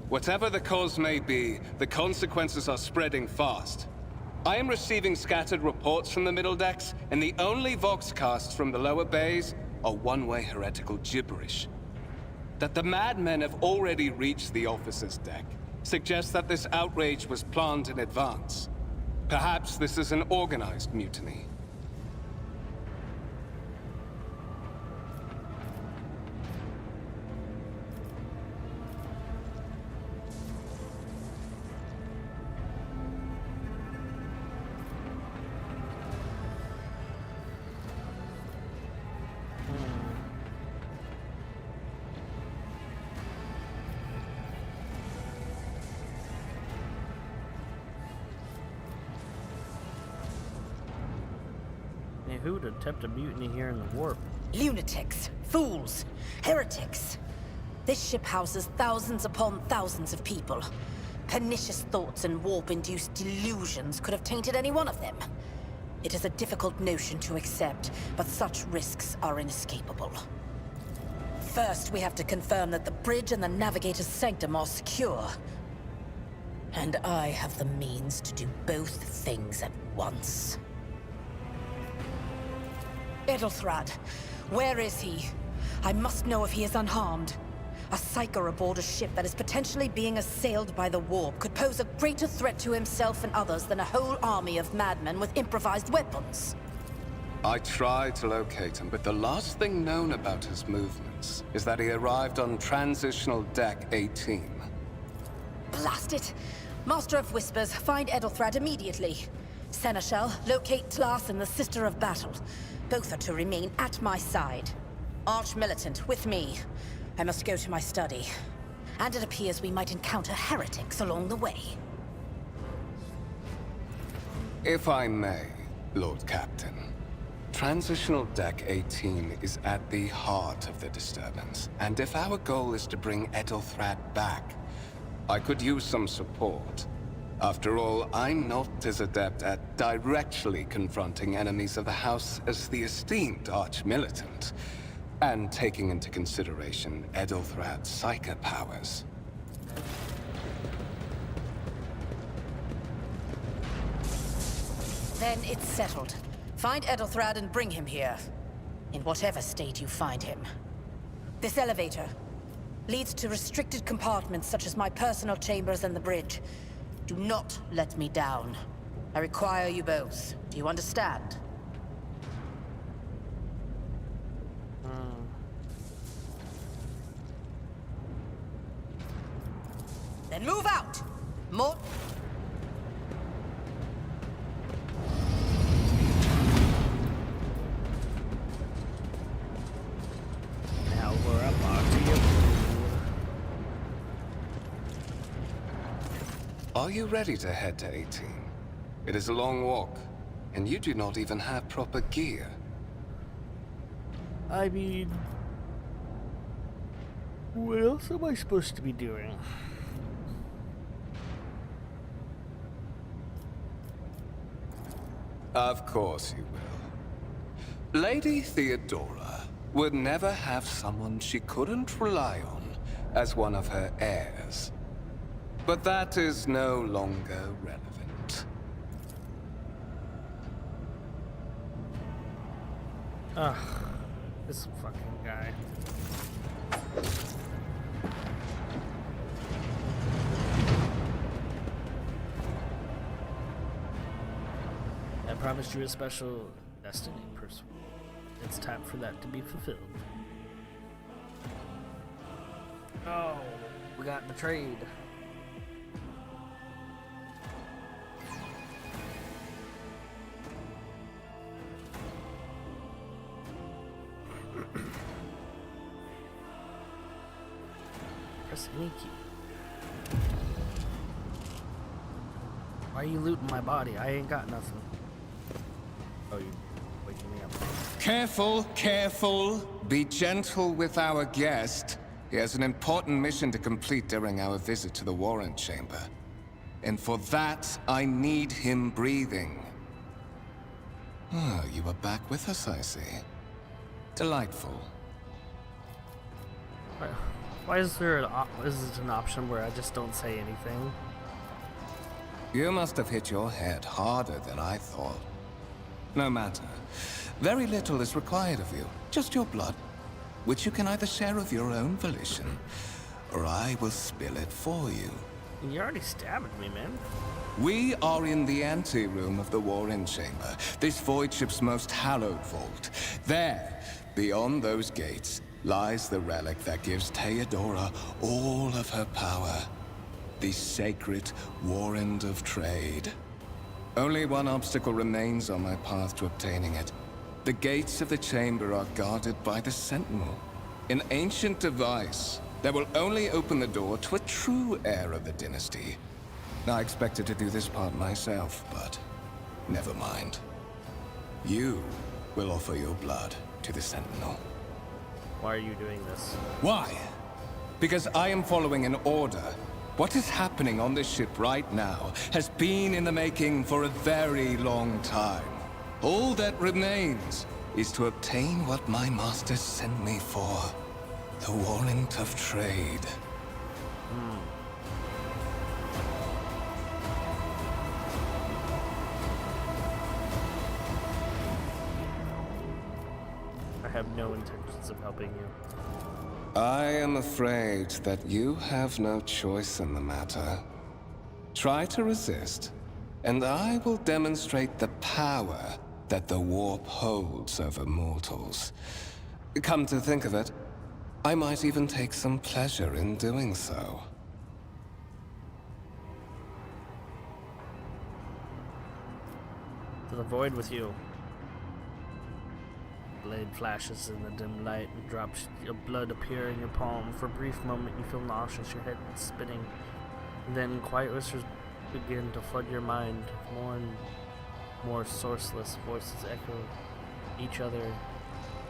Whatever the cause may be, the consequences are spreading fast. I am receiving scattered reports from the middle decks, and the only voxcasts from the lower bays are one-way heretical gibberish. That the madmen have already reached the officer's deck suggests that this outrage was planned in advance. Perhaps this is an organized mutiny. Who would attempt a mutiny here in the warp? Lunatics, fools, heretics. This ship houses thousands upon thousands of people. Pernicious thoughts and warp-induced delusions could have tainted any one of them. It is a difficult notion to accept, but such risks are inescapable. First, we have to confirm that the bridge and the navigator's sanctum are secure. And I have the means to do both things at once. Edelthrad, where is he? I must know if he is unharmed. A psyker aboard a ship that is potentially being assailed by the warp could pose a greater threat to himself and others than a whole army of madmen with improvised weapons. I tried to locate him, but the last thing known about his movements is that he arrived on Transitional Deck 18. Blast it! Master of Whispers, find Edelthrad immediately. Seneschal, locate Tlas and the Sister of Battle. Both are to remain at my side. Arch-militant, with me. I must go to my study. And it appears we might encounter heretics along the way. If I may, Lord Captain. Transitional Deck 18 is at the heart of the disturbance, and if our goal is to bring Edelthrad back, I could use some support. After all, I'm not as adept at directly confronting enemies of the House as the esteemed Arch-Militant, and taking into consideration Edelthrad's psyker powers. Then it's settled. Find Edelthrad and bring him here. In whatever state you find him. This elevator leads to restricted compartments such as my personal chambers and the bridge. Do not let me down. I require you both. Do you understand? Then move out! More... Now we're up onto you. Are you ready to head to 18? It is a long walk, and you do not even have proper gear. I mean... what else am I supposed to be doing? Of course you will. Lady Theodora would never have someone she couldn't rely on as one of her heirs. But that is no longer relevant. Ugh, this fucking guy. I promised you a special destiny, Percival. It's time for that to be fulfilled. Oh, we got betrayed. Press any key. Why are you looting my body? I ain't got nothing. Oh, you waking me up. Careful, careful. Be gentle with our guest. He has an important mission to complete during our visit to the Warrant Chamber. And for that, I need him breathing. Oh, you are back with us, I see. Delightful. Why is there is it an option where I just don't say anything? You must have hit your head harder than I thought. No matter. Very little is required of you. Just your blood, which you can either share of your own volition, or I will spill it for you. You already stabbed me, man. We are in the anteroom of the Warren Chamber, this void ship's most hallowed vault. There, beyond those gates, lies the relic that gives Theodora all of her power. The sacred Warrant of Trade. Only one obstacle remains on my path to obtaining it. The gates of the chamber are guarded by the Sentinel, an ancient device that will only open the door to a true heir of the dynasty. I expected to do this part myself, but never mind. You will offer your blood to the Sentinel. Why are you doing this? Why? Because I am following an order. What is happening on this ship right now has been in the making for a very long time. All that remains is to obtain what my master sent me for. The Warrant of Trade. I have no intentions of helping you. I am afraid that you have no choice in the matter. Try to resist, and I will demonstrate the power that the warp holds over mortals. Come to think of it, I might even take some pleasure in doing so. To the void with you. Blade flashes in the dim light and drops your blood appear in your palm. For a brief moment you feel nauseous, your head spinning. And then quiet whispers begin to flood your mind. More and more sourceless voices echo each other,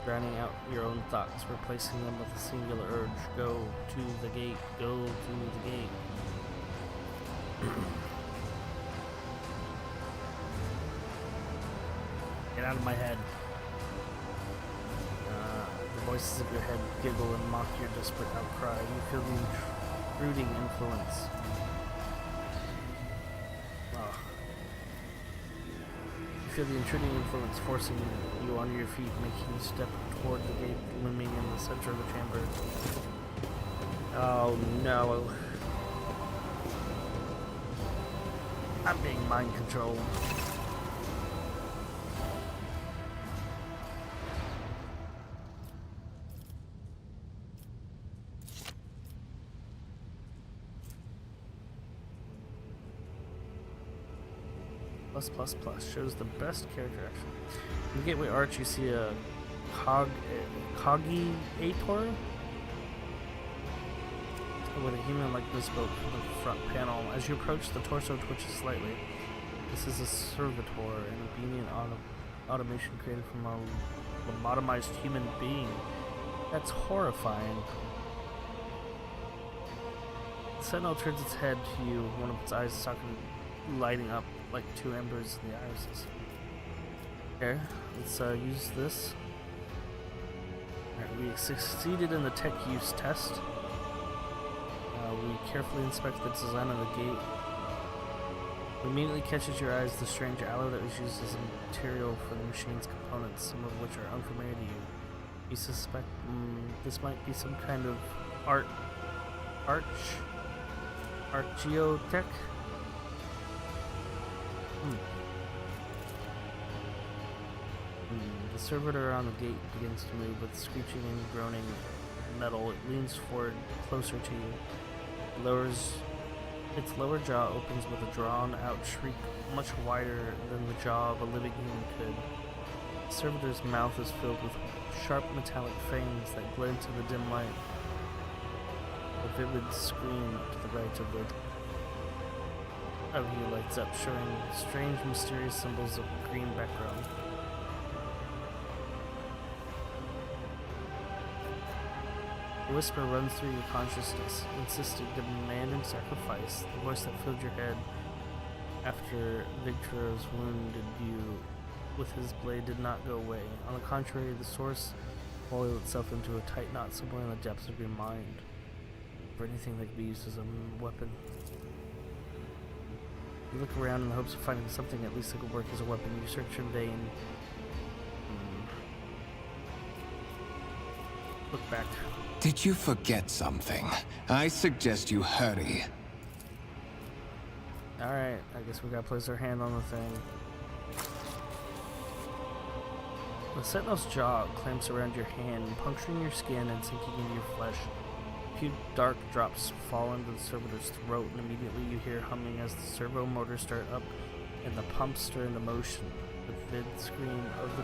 drowning out your own thoughts, replacing them with a singular urge. Go to the gate, go to the gate. Get out of my head. The voices of your head giggle and mock your desperate outcry. You feel the intruding influence. You feel the intruding influence forcing you onto your feet, making you step toward the gate looming in the center of the chamber. Oh no. I'm being mind controlled. +++ shows the best character action. In the Gateway Arch, you see a Coggiator with a human-like bespoke in the front panel. As you approach, the torso twitches slightly. This is a servitor, an obedient automation created from a lobotomized human being. That's horrifying. The Sentinel turns its head to you, one of its eyes lighting up like two embers in the irises. Here, let's use this. Alright, we succeeded in the tech use test. We carefully inspect the design of the gate. It immediately catches your eyes the strange alloy that was used as a material for the machine's components, some of which are unfamiliar to you. You suspect this might be some kind of archaeotech? The servitor on the gate begins to move with screeching and groaning metal. It leans forward closer to you. Its lower jaw opens with a drawn-out shriek much wider than the jaw of a living human could. The servitor's mouth is filled with sharp metallic fangs that glint in the dim light. The vivid screen to the right of you lights up, showing strange, mysterious symbols of green background. A whisper runs through your consciousness, insisting, demanding sacrifice. The voice that filled your head after Victor's wounded you with his blade did not go away. On the contrary, the source boiled itself into a tight knot somewhere in the depths of your mind, for anything that could be used as a weapon. You look around in the hopes of finding something at least that could work as a weapon. You search in vain. Look back. Did you forget something? I suggest you hurry. Alright, I guess we gotta place our hand on the thing. The Sentinel's jaw clamps around your hand, puncturing your skin and sinking into your flesh. A few dark drops fall into the servitor's throat, and immediately you hear humming as the servo motors start up and the pumps stir into motion. The vid screen of the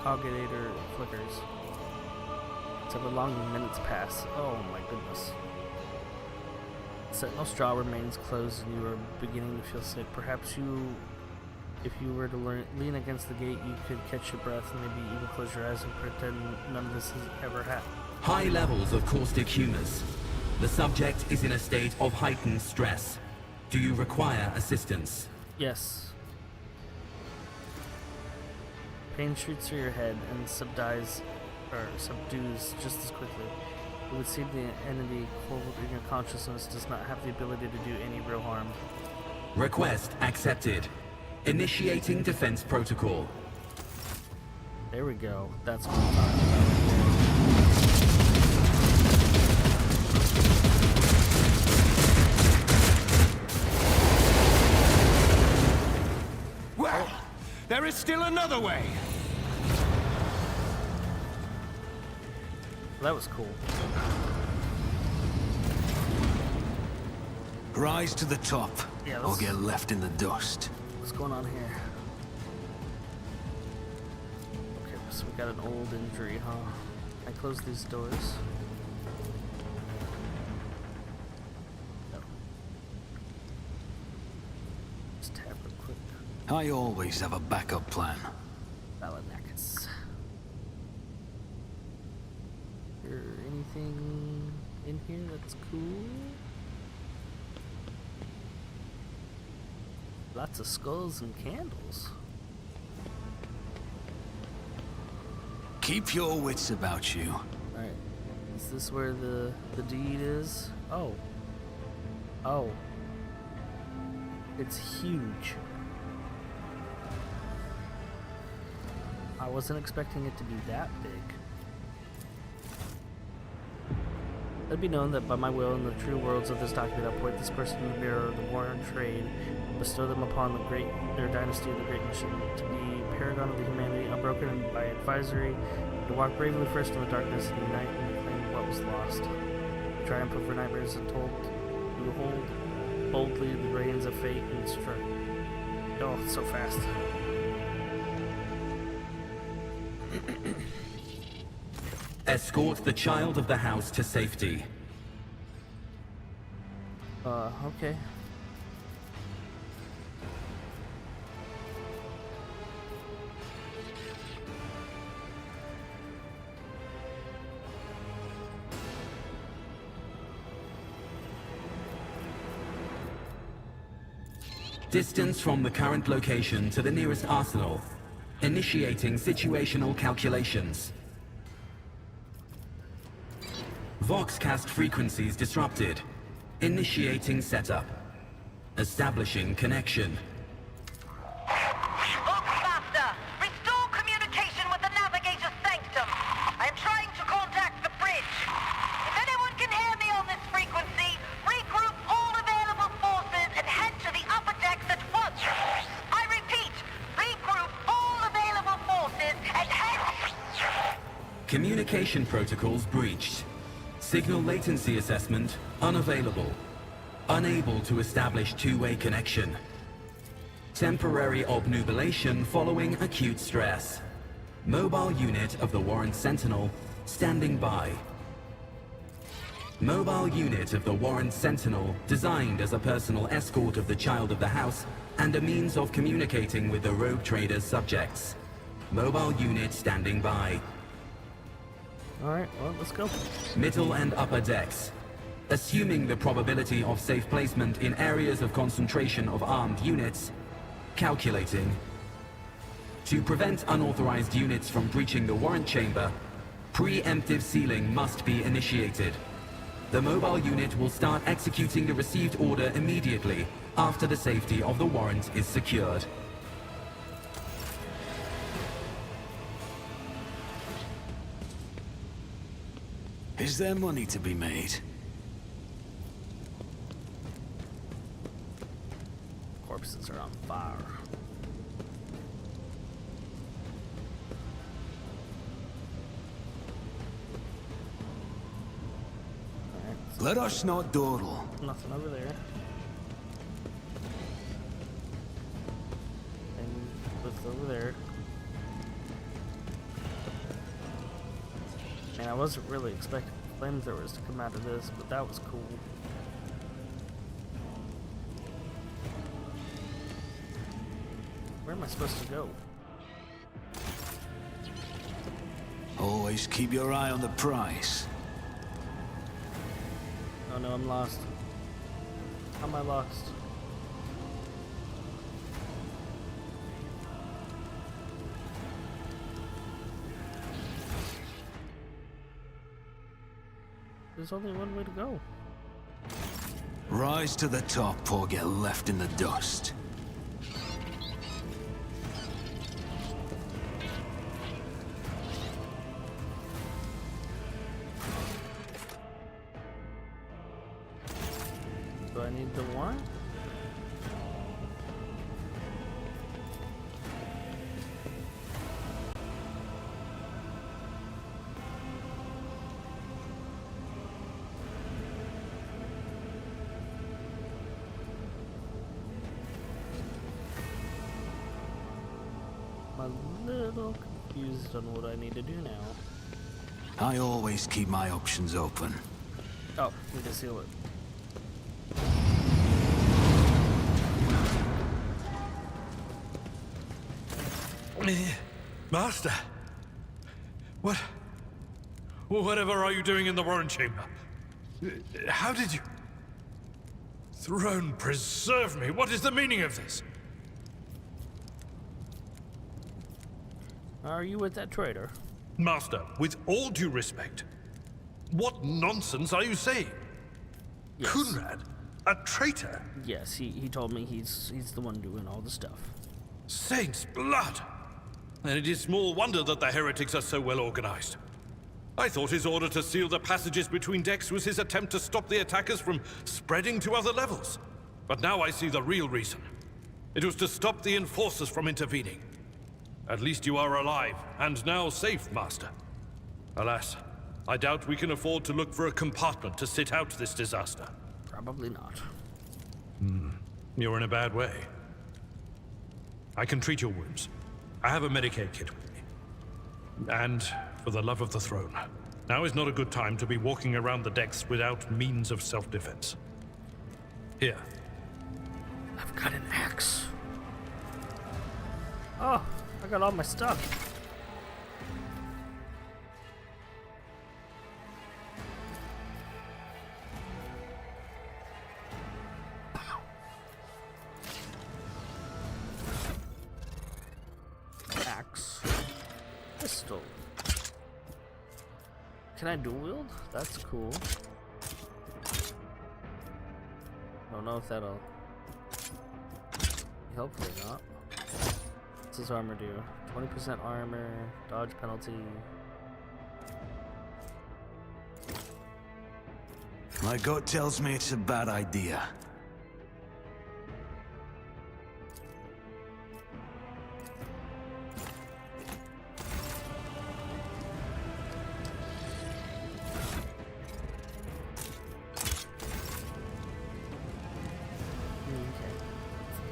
cogitator flickers. Several long minutes pass. Oh my goodness. The Sentinel's jaw remains closed and you are beginning to feel sick. Perhaps if you were to lean against the gate, you could catch your breath and maybe even close your eyes and pretend none of this has ever happened. High levels of caustic humors. The subject is in a state of heightened stress. Do you require assistance? Yes. Pain shoots through your head and subdues just as quickly. It would seem the entity coiled in your consciousness does not have the ability to do any real harm. Request accepted. Initiating defense protocol. There we go. That's what I'm talking about. Well, there is still another way. That was cool. Rise to the top, Yeah, or get left in the dust. What's going on here? Okay, so we got an old injury, huh? Can I close these doors? No. Just tap real quick. I always have a backup plan. Balanakis. Is there anything in here that's cool? Lots of skulls and candles. Keep your wits about you. Alright. Is this where the deed is? Oh. Oh. It's huge. I wasn't expecting it to be that big. Let it be known that by my will in the true worlds of this document I appoint this person in the mirror of the war and trade, bestow them upon their dynasty of the great mission, to be paragon of the humanity, unbroken by advisory, to walk bravely first in the darkness and unite and reclaim what was lost. The triumph over nightmares and told who hold boldly the reins of fate and strike. Oh, it's so fast. Escort the child of the house to safety. Okay. Distance from the current location to the nearest arsenal. Initiating situational calculations. Voxcast frequencies disrupted. Initiating setup. Establishing connection. Voxmaster, restore communication with the Navigator's Sanctum. I am trying to contact the bridge. If anyone can hear me on this frequency, regroup all available forces and head to the upper decks at once. I repeat, regroup all available forces and head... Communication protocols breached. Signal latency assessment unavailable. Unable to establish two-way connection. Temporary obnubilation following acute stress. Mobile unit of the Warren Sentinel standing by. Mobile unit of the Warren Sentinel, designed as a personal escort of the child of the house and a means of communicating with the Rogue Trader's subjects. Mobile unit standing by. Alright, well, let's go. Middle and upper decks. Assuming the probability of safe placement in areas of concentration of armed units. Calculating. To prevent unauthorized units from breaching the warrant chamber, preemptive sealing must be initiated. The mobile unit will start executing the received order immediately after the safety of the warrant is secured. Is there money to be made? Corpses are on fire. Let us not dawdle. Nothing over there. And what's over there? Man, I wasn't really expecting flamethrowers to come out of this, but that was cool. Where am I supposed to go? Always keep your eye on the prize. Oh no, I'm lost. How am I lost? There's only one way to go. Rise to the top or get left in the dust. Do I need the warrant? I'm a little confused on what I need to do now. I always keep my options open. Oh, we can seal it. Master! Whatever are you doing in the warrant chamber? How did you... Throne preserve me! What is the meaning of this? Are you with that traitor? Master, with all due respect, what nonsense are you saying? Yes. Kunrad? A traitor? Yes, he told me he's the one doing all the stuff. Saint's blood! And it is small wonder that the heretics are so well organized. I thought his order to seal the passages between decks was his attempt to stop the attackers from spreading to other levels. But now I see the real reason. It was to stop the enforcers from intervening. At least you are alive, and now safe, Master. Alas, I doubt we can afford to look for a compartment to sit out this disaster. Probably not. You're in a bad way. I can treat your wounds. I have a Medicaid kit with me. And, for the love of the throne, now is not a good time to be walking around the decks without means of self-defense. Here. I've got an axe. Oh, I got all my stuff. Axe. Pistol. Can I dual wield? That's cool. Don't know if that'll... Hopefully not. What's his armor do? 20% armor, dodge penalty. My gut tells me it's a bad idea.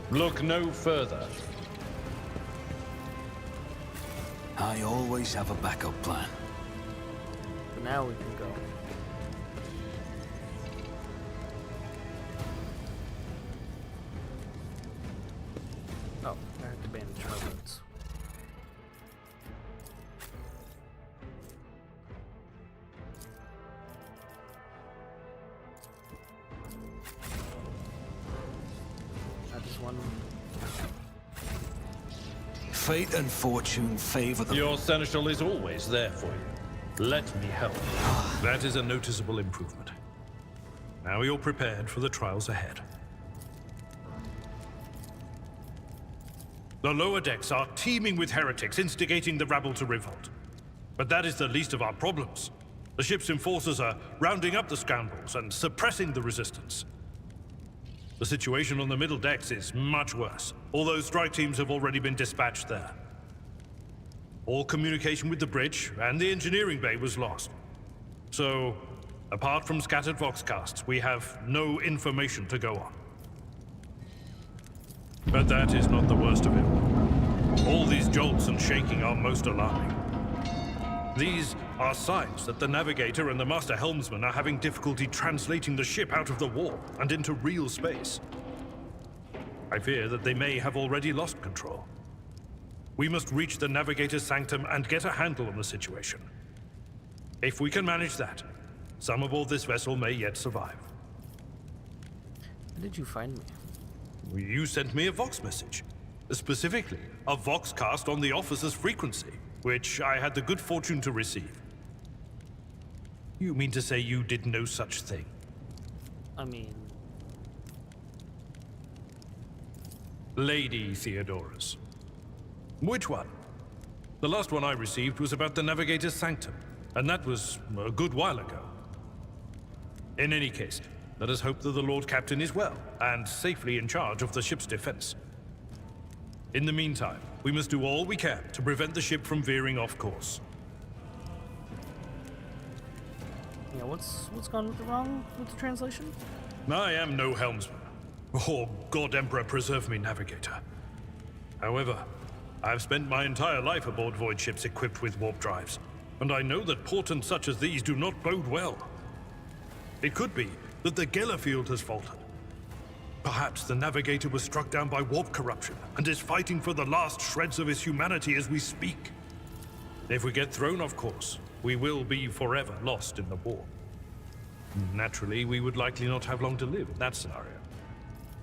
Look no further. I always have a backup plan. But now we can go. one. Fate and fortune favor the... Your seneschal is always there for you. Let me help. That is a noticeable improvement. Now you're prepared for the trials ahead. The lower decks are teeming with heretics instigating the rabble to revolt. But that is the least of our problems. The ship's enforcers are rounding up the scoundrels and suppressing the resistance. The situation on the middle decks is much worse, although strike teams have already been dispatched there. All communication with the bridge and the engineering bay was lost. So, apart from scattered voxcasts, we have no information to go on. But that is not the worst of it. All these jolts and shaking are most alarming. These are signs that the navigator and the master helmsman are having difficulty translating the ship out of the warp and into real space. I fear that they may have already lost control. We must reach the navigator's sanctum and get a handle on the situation. If we can manage that, some aboard this vessel may yet survive. How did you find me? You sent me a Vox message. Specifically, a Voxcast on the officer's frequency, which I had the good fortune to receive. You mean to say you did no such thing? I mean... Lady Theodorus. Which one? The last one I received was about the Navigator's Sanctum, and that was a good while ago. In any case, let us hope that the Lord Captain is well, and safely in charge of the ship's defense. In the meantime, we must do all we can to prevent the ship from veering off course. Yeah, what's gone wrong with the translation? I am no helmsman. Oh, God Emperor preserve me, navigator. However, I've spent my entire life aboard void ships equipped with warp drives, and I know that portents such as these do not bode well. It could be that the Geller field has faltered. Perhaps the navigator was struck down by warp corruption and is fighting for the last shreds of his humanity as we speak. If we get thrown off course, we will be forever lost in the warp. Naturally, we would likely not have long to live in that scenario.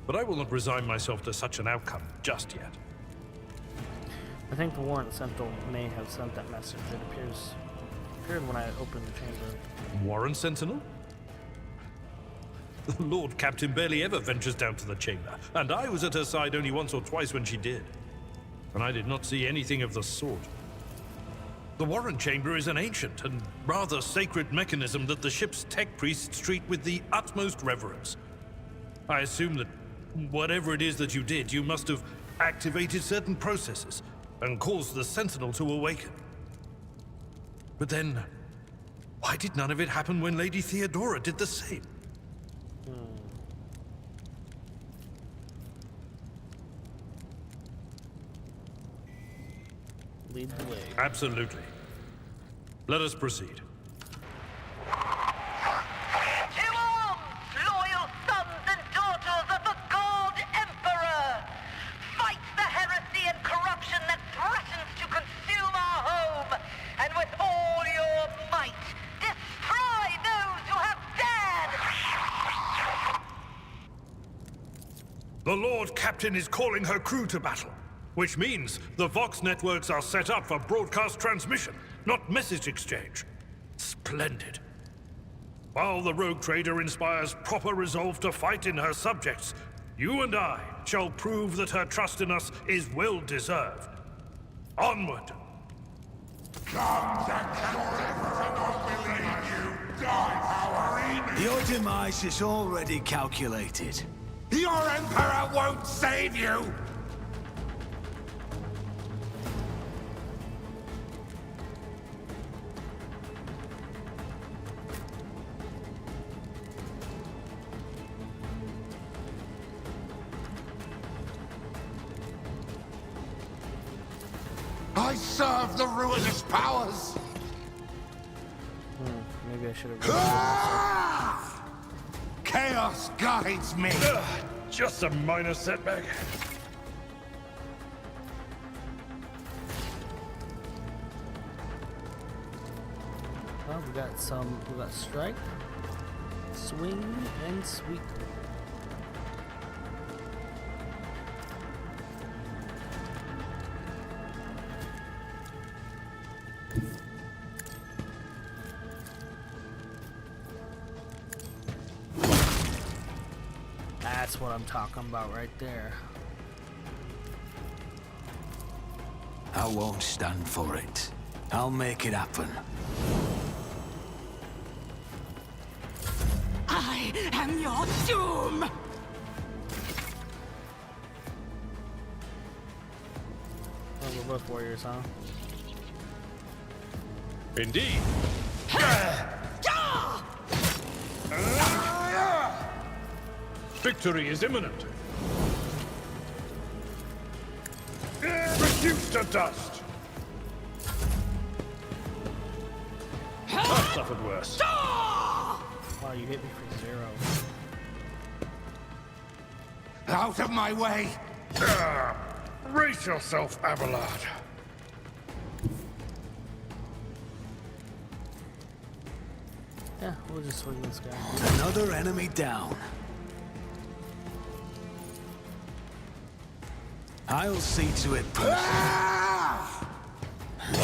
But I will not resign myself to such an outcome just yet. I think the Warrant Sentinel may have sent that message. It appeared when I opened the chamber. Warrant Sentinel? The Lord Captain barely ever ventures down to the chamber, and I was at her side only once or twice when she did. And I did not see anything of the sort. The Warrant Chamber is an ancient and rather sacred mechanism that the ship's tech priests treat with the utmost reverence. I assume that whatever it is that you did, you must have activated certain processes and caused the Sentinel to awaken. But then, why did none of it happen when Lady Theodora did the same? Lead the way. Absolutely. Let us proceed. To arms, loyal sons and daughters of the God Emperor! Fight the heresy and corruption that threatens to consume our home, and with all your might, destroy those who have dared! The Lord Captain is calling her crew to battle, which means the Vox networks are set up for broadcast transmission, not message exchange. Splendid. While the Rogue Trader inspires proper resolve to fight in her subjects, you and I shall prove that her trust in us is well deserved. Onward! Your demise is already calculated. Your Emperor won't save you! I serve the ruinous powers! Maybe I should have... Chaos guides me! Just a minor setback. Well, we got strike, swing, and sweep. That's what I'm talking about right there. I won't stand for it. I'll make it happen. I am your doom! Oh, we're both warriors, huh? Indeed. Victory is imminent. Reduced to dust. I've suffered worse. Wow, you hit me for 0. Out of my way! Brace yourself, Abelard. Yeah, we'll just swing this guy. Another enemy down. I'll see to it personally.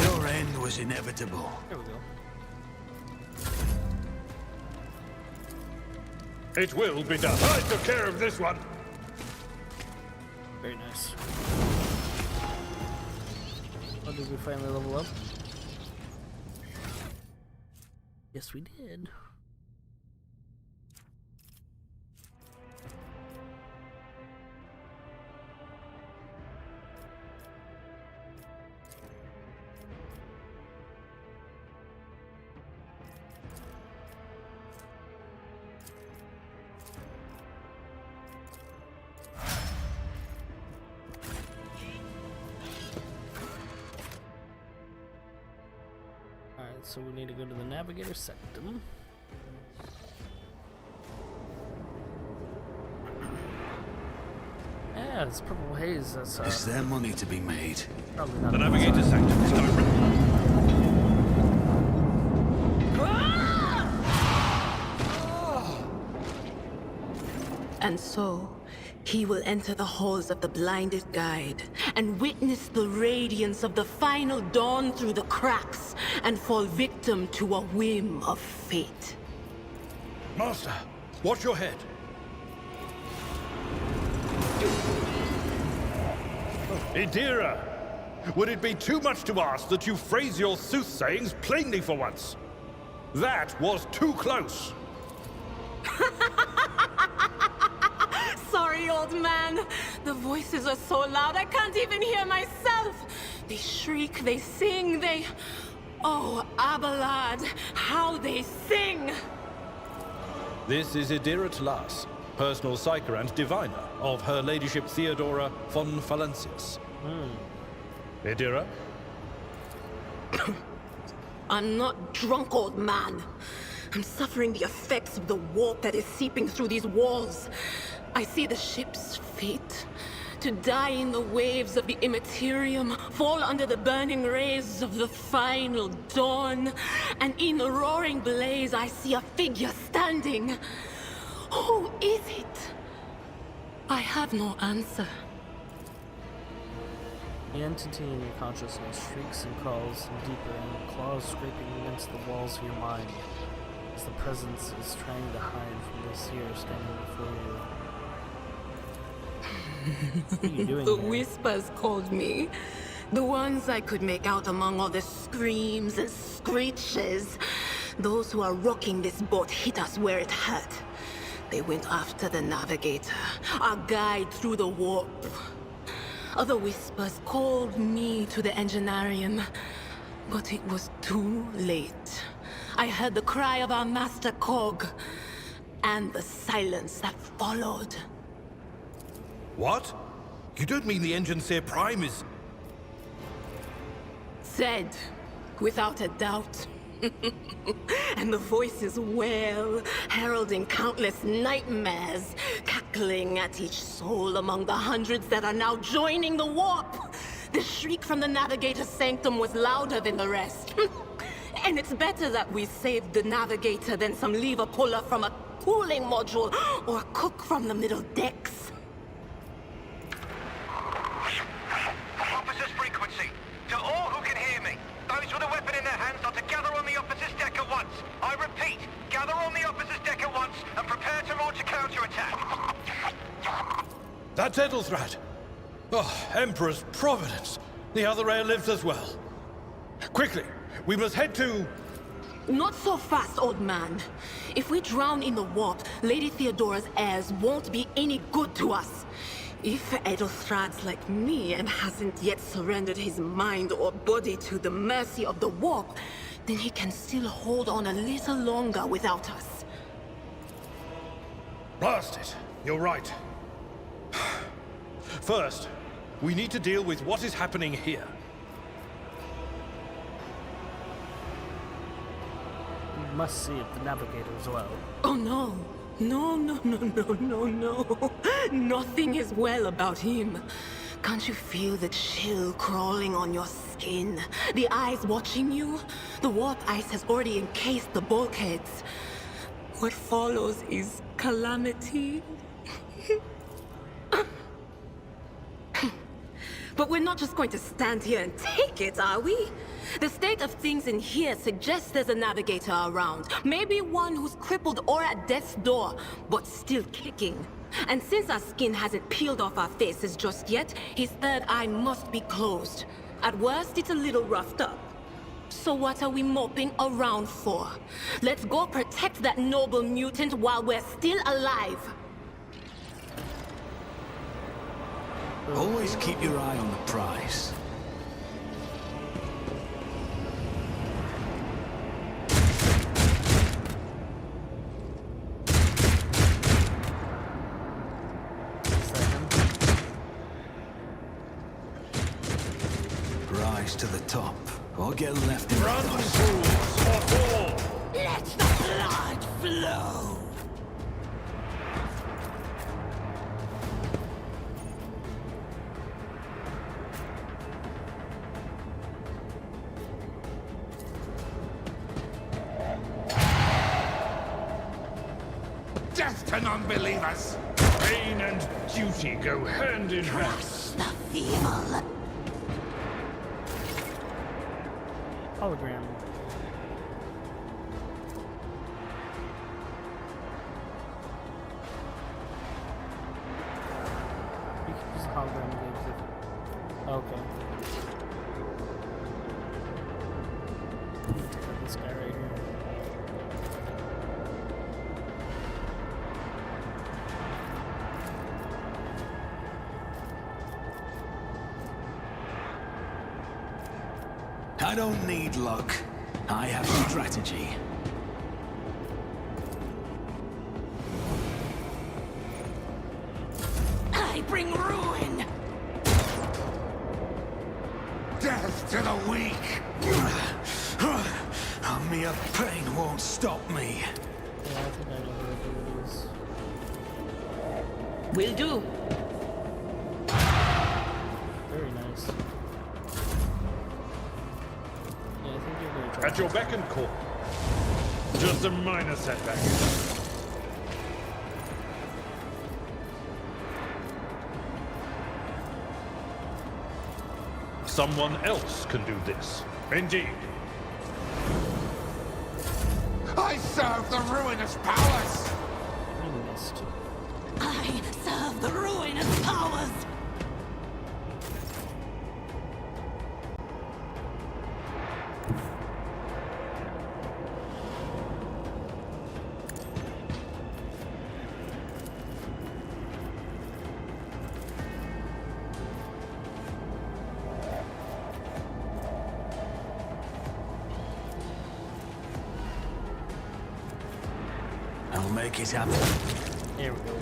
Your end was inevitable. There we go. It will be done. I took care of this one. Very nice. Oh, did we finally level up? Yes, we did. So we need to go to the Navigator Sectum. Yeah, it's purple haze. That's Is there money to be made? probably not. The Navigator Sectum is open. And so, he will enter the halls of the blinded guide and witness the radiance of the final dawn through the cracks and fall victim to a whim of fate. Master, watch your head. Idira, would it be too much to ask that you phrase your soothsayings plainly for once? That was too close. Sorry, old man. The voices are so loud I can't even hear myself. They shriek, they sing, they... Oh, Abelard, how they sing! This is Idira Tlas, personal psyker and diviner of Her Ladyship Theodora von Valencius. Idira? I'm not drunk, old man. I'm suffering the effects of the warp that is seeping through these walls. I see the ship's fate. To die in the waves of the immaterium, fall under the burning rays of the final dawn. And in the roaring blaze, I see a figure standing. Who is it? I have no answer. The entity in your consciousness shrieks and crawls deeper and claws scraping against the walls of your mind as the presence is trying to hide from the seer standing before you. What are you doing The here? whispers called me. The ones I could make out among all the screams and screeches. Those who are rocking this boat hit us where it hurt. They went after the Navigator, our guide through the warp. Other whispers called me to the Enginarium, but it was too late. I heard the cry of our Master Cog, and the silence that followed. What? You don't mean the Engineer Prime is... Said, without a doubt. And the voices wail, heralding countless nightmares, cackling at each soul among the hundreds that are now joining the warp. The shriek from the Navigator's sanctum was louder than the rest. And it's better that we saved the Navigator than some lever puller from a cooling module or a cook from the middle decks. Officer's frequency. To all who can hear me, those with a weapon in their hands are to gather on the officer's deck at once. I repeat, gather Gather on the officer's deck at once and prepare to launch a counterattack. That's Ethelthrat. Oh, Emperor's Providence. The other heir lives as well. Quickly, we must head to... Not so fast, old man. If we drown in the warp, Lady Theodora's heirs won't be any good to us. If Ethelthrad's like me and hasn't yet surrendered his mind or body to the mercy of the warp, then he can still hold on a little longer without us. Blast it. You're right. First, we need to deal with what is happening here. We must see if the navigator as well. Oh no. No. Nothing is well about him. Can't you feel the chill crawling on your skin? The eyes watching you? The warp ice has already encased the bulkheads. What follows is calamity. But we're not just going to stand here and take it, are we? The state of things in here suggests there's a navigator around. Maybe one who's crippled or at death's door, but still kicking. And since our skin hasn't peeled off our faces just yet, his third eye must be closed. At worst, it's a little roughed up. So what are we moping around for? Let's go protect that noble mutant while we're still alive. Always keep your eye on the prize. Rise to the top, or get left in the dust. Let the blood flow! Death to non-believers! Pain and duty go hand in hand. Crush the feeble. Hologram. You can use hologram games if... Okay. This guy right here. I don't need luck. I have strategy. I bring ruin! Death to the weak! Mere pain won't stop me. Yeah, I think I know what it is. Will do. Very nice. Yeah, I think you're going to try. At your beck and call. Just a minor setback. Someone else can do this. Indeed. I serve the ruinous powers! You missed. I serve the ruinous powers! I'll make it happen. There we go.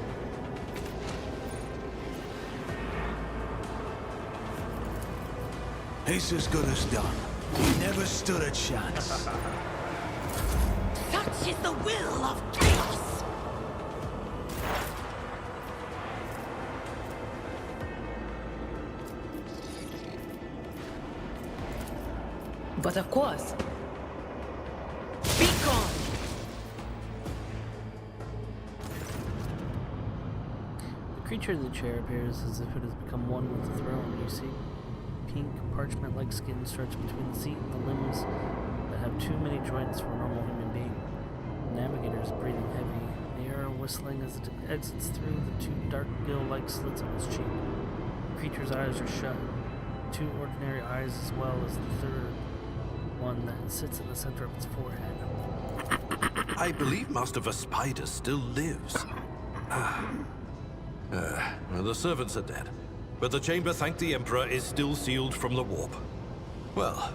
He's as good as done. He never stood a chance. Such is the will of chaos! But of course. Be gone! The creature in the chair appears as if it has become one with the throne. You see pink, parchment-like skin stretched between the seat and the limbs that have too many joints for a normal human being. The navigator appears breathing heavy, the air whistling as it exits through the two dark gill-like slits on his cheek. The creature's eyes are shut, two ordinary eyes as well as the third one that sits in the center of its forehead. I believe Master Vespider still lives. Well, the servants are dead, but the chamber, thank the Emperor, is still sealed from the warp. Well,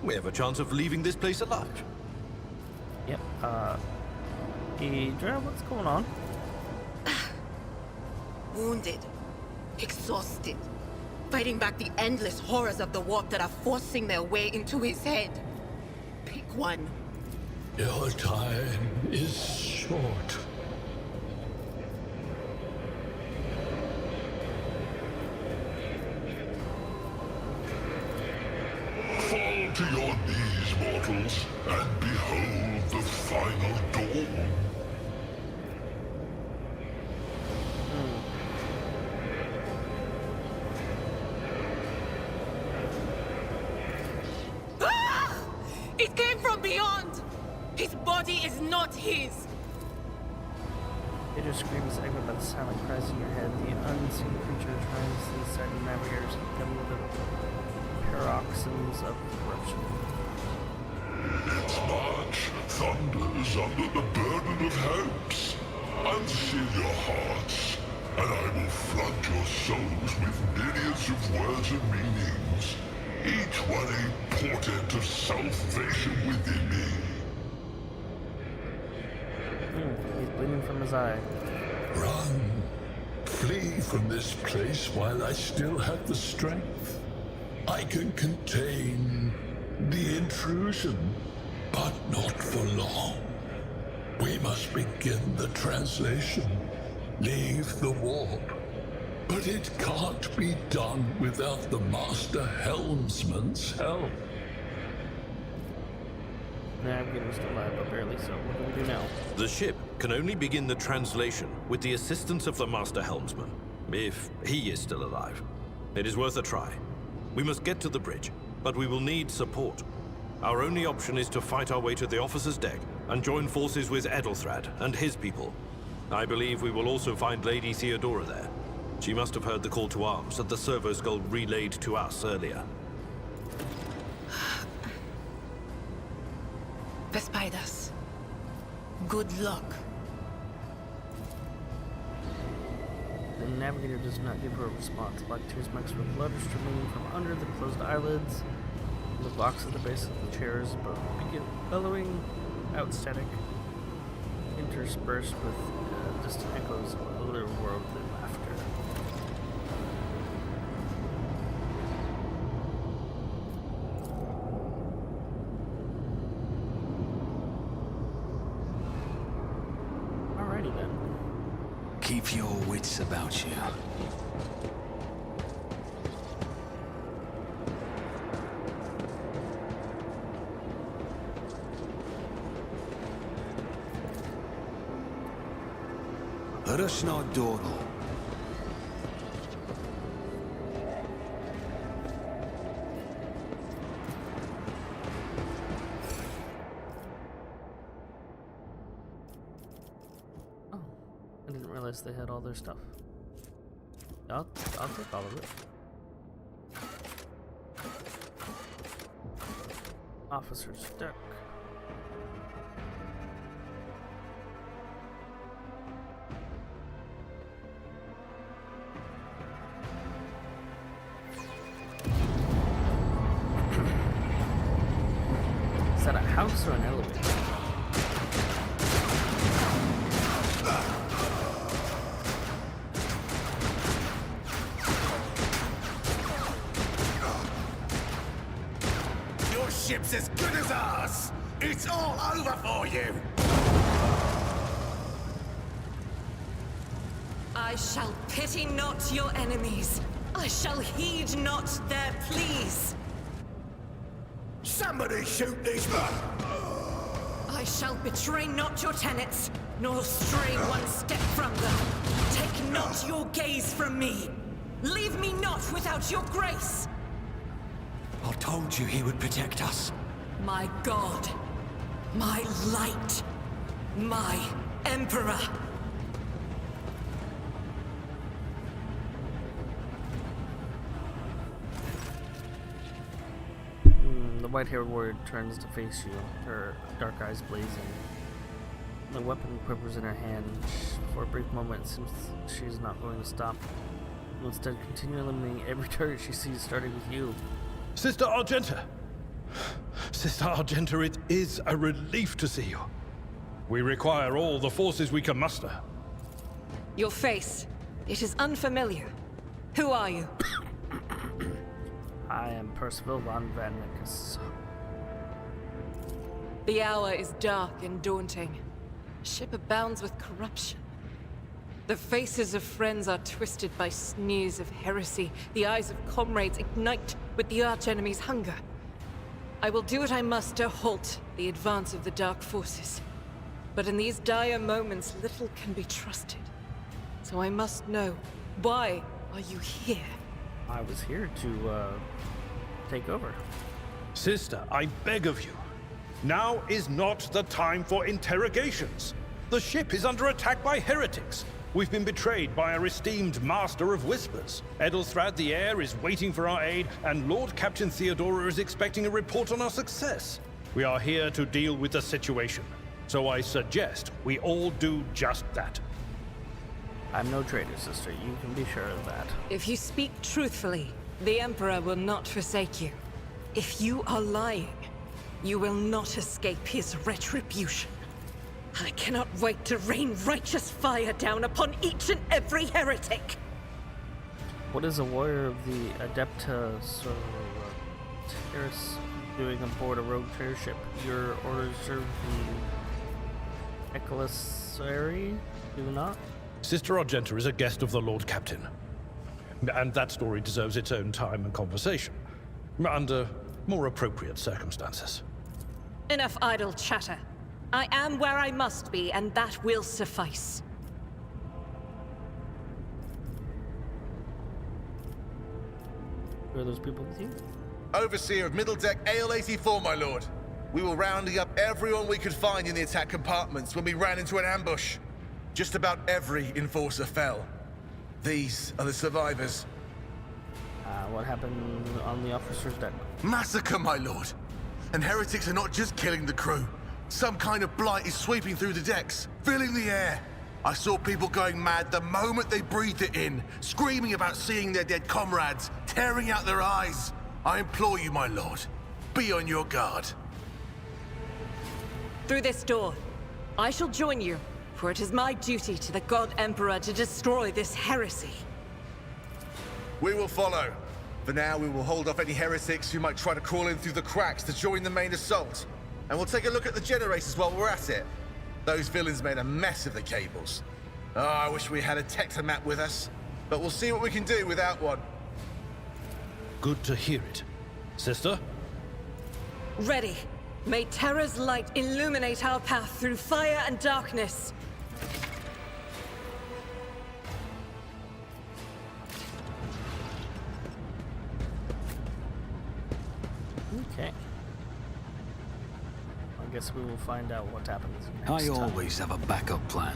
we have a chance of leaving this place alive. Yep, Idra, what's going on? Wounded. Exhausted. Fighting back the endless horrors of the warp that are forcing their way into his head. Pick one. Your time is short. Fall to your knees, mortals, and behold the final dawn. Ah! It came from beyond! His body is not his! Idra screams, echoed by the silent cries in your head. The unseen creature tries to decide the navigators together with the paroxysms of corruption. Its march thunders under the burden of hopes. Unseal your hearts, and I will flood your souls with myriads of words and meanings, each one a portent of salvation within me. He's bleeding from his eye. Run. Flee from this place while I still have the strength. I can contain the intrusion, but not for long. We must begin the translation. Leave the warp. But it can't be done without the Master Helmsman's help. Navigator's still alive, but barely so. What do we do now? The ship can only begin the translation with the assistance of the Master Helmsman, if he is still alive. It is worth a try. We must get to the bridge, but we will need support. Our only option is to fight our way to the officer's deck and join forces with Edelthrad and his people. I believe we will also find Lady Theodora there. She must have heard the call to arms that the servo skull relayed to us earlier. Vespidus. Good luck. The navigator does not give her a response. Black tears mixed with blood are streaming from under the closed eyelids. The box at the base of the chairs begin bellowing out static, interspersed with distant echoes of otherworldly laughter. Alrighty then. Keep your wits about you. Rysno Doro. Oh, I didn't realize they had all their stuff. I'll take all of it. Officer's deck. Is that a house or an elevator? Your ship's as good as ours! It's all over for you! I shall pity not your enemies. I shall heed not their pleas. Somebody shoot these men! I shall betray not your tenets, nor stray one step from them. Take not your gaze from me. Leave me not without your grace. I told you he would protect us. My God, my light. My Emperor! The white-haired warrior turns to face you, her dark eyes blazing. The weapon quivers in her hand. For a brief moment, it seems she is not going to stop. Will instead continue eliminating every target she sees, starting with you. Sister Argenta! Sister Argenta, it is a relief to see you. We require all the forces we can muster. Your face. It is unfamiliar. Who are you? I am Percival von Van Nickus. The hour is dark and daunting. Ship abounds with corruption. The faces of friends are twisted by sneers of heresy. The eyes of comrades ignite with the archenemy's hunger. I will do what I must to halt the advance of the dark forces. But in these dire moments, little can be trusted. So I must know, why are you here? I was here to, take over. Sister, I beg of you. Now is not the time for interrogations. The ship is under attack by heretics. We've been betrayed by our esteemed Master of Whispers. Edelthrad the Heir is waiting for our aid, and Lord Captain Theodora is expecting a report on our success. We are here to deal with the situation. So I suggest we all do just that. I'm no traitor, sister. You can be sure of that. If you speak truthfully, the Emperor will not forsake you. If you are lying, you will not escape his retribution. I cannot wait to rain righteous fire down upon each and every heretic! What is a warrior of the Adepta Sororitas doing aboard a rogue trader ship? Your orders serve the Ecclesari, do not? Sister Argenta is a guest of the Lord Captain. And that story deserves its own time and conversation. Under more appropriate circumstances. Enough idle chatter. I am where I must be, and that will suffice. Who are those people with you? Overseer of Middle Deck AL-84, my lord. We were rounding up everyone we could find in the attack compartments when we ran into an ambush. Just about every enforcer fell. These are the survivors. What happened on the officer's deck? Massacre, my lord. And heretics are not just killing the crew. Some kind of blight is sweeping through the decks, filling the air. I saw people going mad the moment they breathed it in, screaming about seeing their dead comrades, tearing out their eyes. I implore you, my lord, be on your guard. Through this door. I shall join you, for it is my duty to the God Emperor to destroy this heresy. We will follow. For now, we will hold off any heretics who might try to crawl in through the cracks to join the main assault. And we'll take a look at the generators while we're at it. Those villains made a mess of the cables. Oh, I wish we had a tectomat with us. But we'll see what we can do without one. Good to hear it. Sister? Ready. May Terra's light illuminate our path through fire and darkness. Okay. I guess we will find out what happens next I time. always have a backup plan.